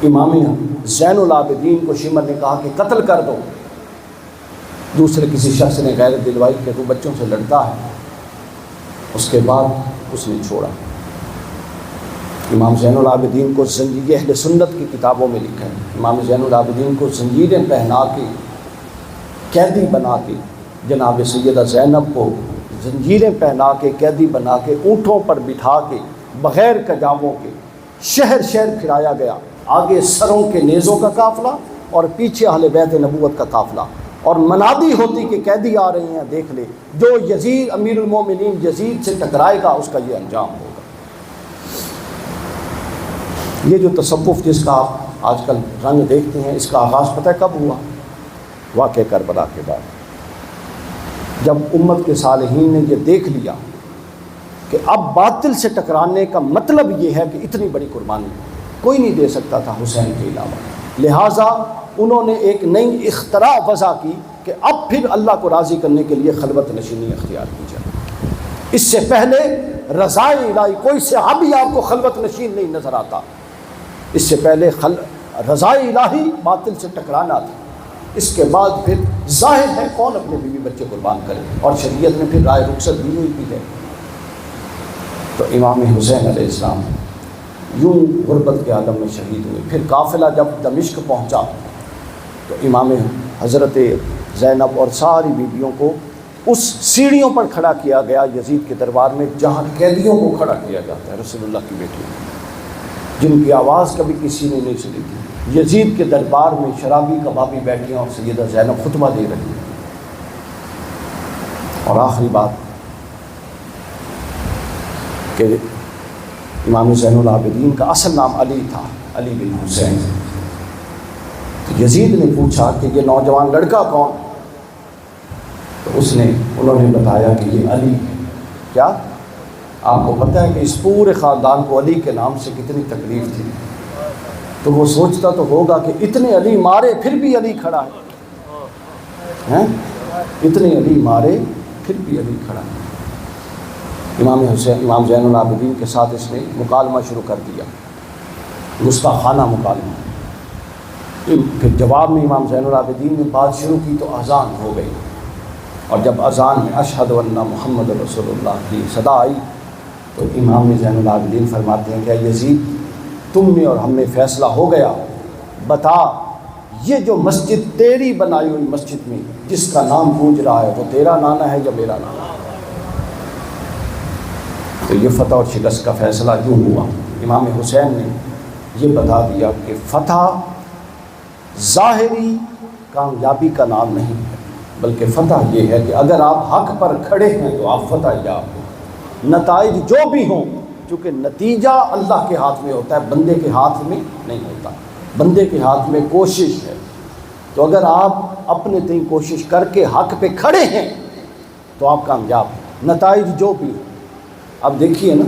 امام زین العابدین کو شمر نے کہا کہ قتل کر دو، دوسرے کسی شخص نے غیرت دلوائی کہ تو بچوں سے لڑتا ہے، اس کے بعد اس نے چھوڑا۔ امام زین العابدین کو زنجیر اہل سنت کی کتابوں میں لکھا ہے، امام زین العابدین کو زنجیریں پہنا کے قیدی بنا کے، جناب سیدہ زینب کو زنجیریں پہنا کے قیدی بنا کے اونٹوں پر بٹھا کے بغیر کجاووں کے شہر شہر پھرایا گیا، آگے سروں کے نیزوں کا قافلہ اور پیچھے اہل بیت نبوت کا قافلہ، اور منادی ہوتی کہ قیدی آ رہے ہیں، دیکھ لے، جو یزید امیر المومنین یزید سے ٹکرائے گا اس کا یہ انجام ہوگا۔ یہ جو تصوف جس کا آپ آج کل رنگ دیکھتے ہیں، اس کا آغاز پتہ ہے کب ہوا؟ واقعہ کربلا کے بعد، جب امت کے صالحین نے یہ دیکھ لیا کہ اب باطل سے ٹکرانے کا مطلب یہ ہے کہ اتنی بڑی قربانی کوئی نہیں دے سکتا تھا حسین کے علاوہ، لہٰذا انہوں نے ایک نئی اختراع وضع کی کہ اب پھر اللہ کو راضی کرنے کے لیے خلوت نشینی اختیار کی جائے۔ اس سے پہلے رضائے الہی، کوئی صحابی آپ کو خلوت نشین نہیں نظر آتا، اس سے پہلے رضائے الہی باطل سے ٹکرانا تھا، اس کے بعد پھر ظاہر ہے کون اپنے بیوی بچے قربان کرے، اور شریعت نے پھر رائے رخصت دی ہوئی بھی ہے۔ تو امام حسین علیہ السلام یوں غربت کے عالم میں شہید ہوئے۔ پھر قافلہ جب دمشق پہنچا تو امام حضرت زینب اور ساری بیویوں کو اس سیڑھیوں پر کھڑا کیا گیا یزید کے دربار میں جہاں قیدیوں کو کھڑا کیا جاتا ہے، رسول اللہ کی بیٹیوں جن کی آواز کبھی کسی نے نہیں سنی تھی، یزید کے دربار میں شرابی کبابی بیٹھیں اور سیدہ زینب خطبہ دے رہی ہیں۔ اور آخری بات کہ امام زین العابدین کا اصل نام علی تھا، علی بن حسین۔ تو یزید نے پوچھا کہ یہ نوجوان لڑکا کون؟ تو انہوں نے بتایا کہ یہ علی ہے۔ کیا آپ کو پتہ ہے کہ اس پورے خاندان کو علی کے نام سے کتنی تکلیف تھی؟ تو وہ سوچتا تو ہوگا کہ اتنے علی مارے پھر بھی علی کھڑا ہے، اتنے علی مارے پھر بھی علی کھڑا ہے۔ امام زین العابدین کے ساتھ اس نے مکالمہ شروع کر دیا، گستاخانہ مکالمہ۔ پھر جواب میں امام زین العابدین نے بات شروع کی تو اذان ہو گئی، اور جب اذان میں اشہد ان محمد رسول اللہ کی صدا آئی تو امام زین العابدین فرماتے ہیں کہ یزید تم میں اور ہم میں فیصلہ ہو گیا، بتا یہ جو مسجد تیری بنائی ہوئی مسجد میں جس کا نام گونج رہا ہے وہ تیرا نانا ہے یا میرا نانا؟ تو یہ فتح اور شکست کا فیصلہ یوں ہوا۔ امام حسین نے یہ بتا دیا کہ فتح ظاہری کامیابی کا نام نہیں ہے، بلکہ فتح یہ ہے کہ اگر آپ حق پر کھڑے ہیں تو آپ فتح یاب ہو، نتائج جو بھی ہوں، کیونکہ نتیجہ اللہ کے ہاتھ میں ہوتا ہے، بندے کے ہاتھ میں نہیں ہوتا، بندے کے ہاتھ میں کوشش ہے۔ تو اگر آپ اپنے تئیں کوشش کر کے حق پہ کھڑے ہیں تو آپ کامیاب ہیں، نتائج جو بھی ہوں۔ اب دیکھیے نا،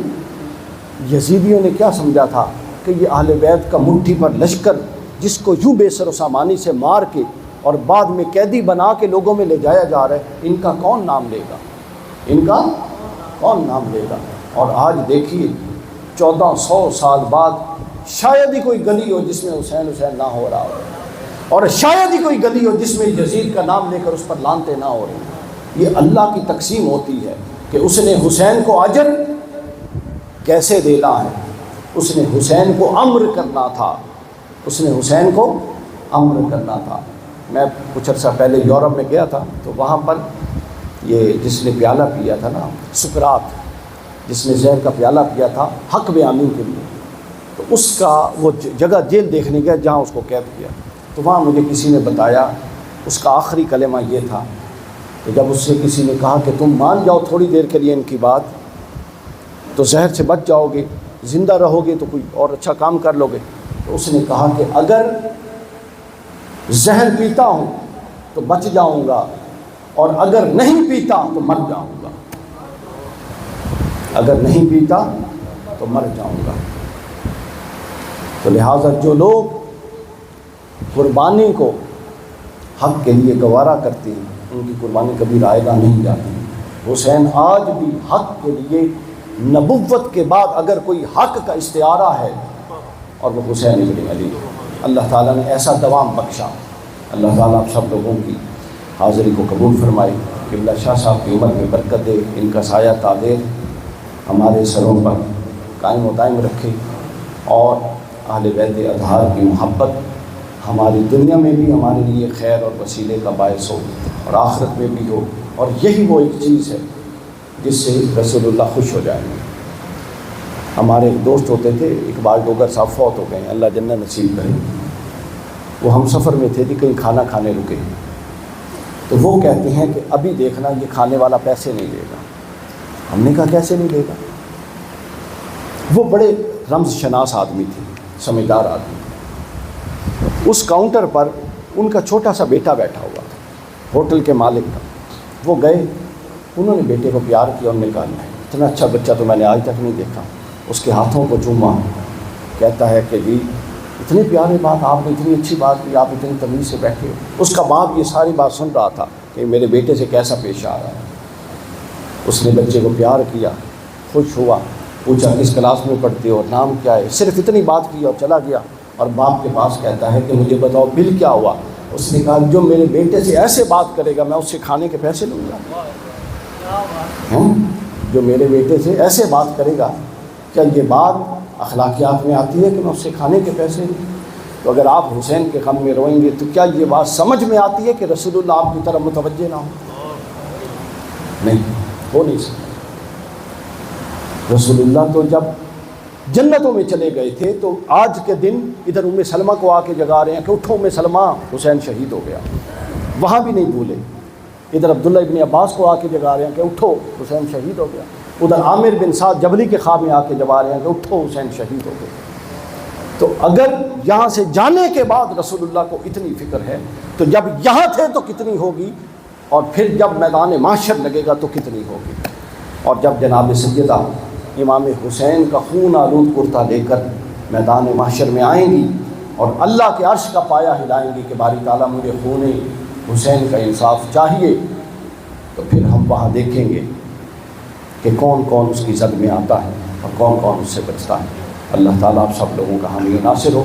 یزیدیوں نے کیا سمجھا تھا کہ یہ اہل بیت کا مٹھی پر لشکر جس کو یوں بے سر و سامانی سے مار کے اور بعد میں قیدی بنا کے لوگوں میں لے جایا جا رہا ہے، ان کا کون نام لے گا، ان کا کون نام لے گا؟ اور آج دیکھیے 1400 سال بعد شاید ہی کوئی گلی ہو جس میں حسین حسین نہ ہو رہا ہو، اور شاید ہی کوئی گلی ہو جس میں یزید کا نام لے کر اس پر لانتے نہ ہو رہی۔ یہ اللہ کی تقسیم ہوتی ہے کہ اس نے حسین کو اجر کیسے دینا ہے، اس نے حسین کو امر کرنا تھا، اس نے حسین کو امر کرنا تھا۔ میں کچھ عرصہ پہلے یورپ میں گیا تھا تو وہاں پر یہ جس نے پیالہ پیا تھا نا، سقراط، جس نے زہر کا پیالہ پیا تھا حق بیانی کے لیے، تو اس کا وہ جگہ جیل دیکھنے گیا جہاں اس کو قید کیا، تو وہاں مجھے کسی نے بتایا اس کا آخری کلمہ یہ تھا تو جب اس سے کسی نے کہا کہ تم مان جاؤ تھوڑی دیر کے لیے ان کی بات تو زہر سے بچ جاؤ گے، زندہ رہو گے تو کوئی اور اچھا کام کر لو گے، تو اس نے کہا کہ اگر زہر پیتا ہوں تو بچ جاؤں گا، اور اگر نہیں پیتا تو مر جاؤں گا، اگر نہیں پیتا تو مر جاؤں گا۔ تو لہٰذا جو لوگ قربانی کو حق کے لیے گوارا کرتے ہیں ان کی قربانی کبھی رائگاں نہیں جاتی۔ حسین آج بھی حق کے لیے نبوت کے بعد اگر کوئی حق کا استعارہ ہے اور وہ حسین ابن علی، اللہ تعالیٰ نے ایسا دوام بخشا۔ اللہ تعالیٰ آپ سب لوگوں کی حاضری کو قبول فرمائے، قبلہ شاہ صاحب کی عمر میں برکت دے، ان کا سایہ تعدیر ہمارے سروں پر قائم و دائم رکھے، اور اہل بیت اطہار کی محبت ہماری دنیا میں بھی ہمارے لیے خیر اور وسیلے کا باعث ہو اور آخرت میں بھی ہو، اور یہی وہ ایک چیز ہے جس سے رسول اللہ خوش ہو جائیں گے۔ ہمارے ایک دوست ہوتے تھے اقبال ڈوگر صاحب، فوت ہو گئے، اللہ جنت نصیب کرے۔ وہ ہم سفر میں تھے کہ کہیں کھانا کھانے رکے، تو وہ کہتے ہیں کہ ابھی دیکھنا یہ کھانے والا پیسے نہیں لے گا۔ ہم نے کہا کیسے نہیں لے گا؟ وہ بڑے رمز شناس آدمی تھے، سمجھدار آدمی۔ اس کاؤنٹر پر ان کا چھوٹا سا بیٹا بیٹھا ہوا تھا، ہوٹل کے مالک کا۔ وہ گئے، انہوں نے بیٹے کو پیار کیا، انہوں نے کہا اتنا اچھا بچہ تو میں نے آج تک نہیں دیکھا۔ اس کے ہاتھوں کو چوما، کہتا ہے کہ جی اتنی پیاری بات، آپ نے اتنی اچھی بات کی، آپ اتنی تمیز سے بیٹھے ہو۔ اس کا باپ یہ ساری بات سن رہا تھا کہ میرے بیٹے سے کیسا پیش آ رہا ہے۔ اس نے بچے کو پیار کیا، خوش ہوا، پوچھا کس کلاس میں پڑھتے ہو، نام کیا ہے، صرف اتنی بات کی اور چلا گیا۔ اور باپ کے پاس کہتا ہے کہ مجھے بتاؤ بل کیا ہوا؟ اس نے کہا جو میرے بیٹے سے ایسے بات کرے گا میں اس سے کھانے کے پیسے لوں گا۔ جو میرے بیٹے سے ایسے بات کرے گا، کیا یہ بات اخلاقیات میں آتی ہے کہ میں اس سے کھانے کے پیسے لوں؟ تو اگر آپ حسین کے غم میں روئیں گے تو کیا یہ بات سمجھ میں آتی ہے کہ رسول اللہ آپ کی طرف متوجہ نہ ہو؟ نہیں، ہو نہیں سکتا۔ رسول اللہ تو جب جنتوں میں چلے گئے تھے تو آج کے دن ادھر ام سلمہ کو آ کے جگا رہے ہیں کہ اٹھو ام سلمہ، حسین شہید ہو گیا، وہاں بھی نہیں بھولے۔ ادھر عبداللہ ابن عباس کو آ کے جگا رہے ہیں کہ اٹھو حسین شہید ہو گیا، ادھر عامر بن سعد جبلی کے خواب میں آ کے جگا رہے ہیں کہ اٹھو حسین شہید ہو گیا۔ تو اگر یہاں سے جانے کے بعد رسول اللہ کو اتنی فکر ہے تو جب یہاں تھے تو کتنی ہوگی، اور پھر جب میدان محشر لگے گا تو کتنی ہوگی۔ اور جب جناب سیدہ امام حسین کا خون آلود کرتا لے کر میدان محشر میں آئیں گی اور اللہ کے عرش کا پایہ ہلائیں گی کہ باری تعالیٰ مجھے خون حسین کا انصاف چاہیے، تو پھر ہم وہاں دیکھیں گے کہ کون کون اس کی زد میں آتا ہے اور کون کون اس سے بچتا ہے۔ اللہ تعالیٰ آپ سب لوگوں کا حامی و ناصر ہو۔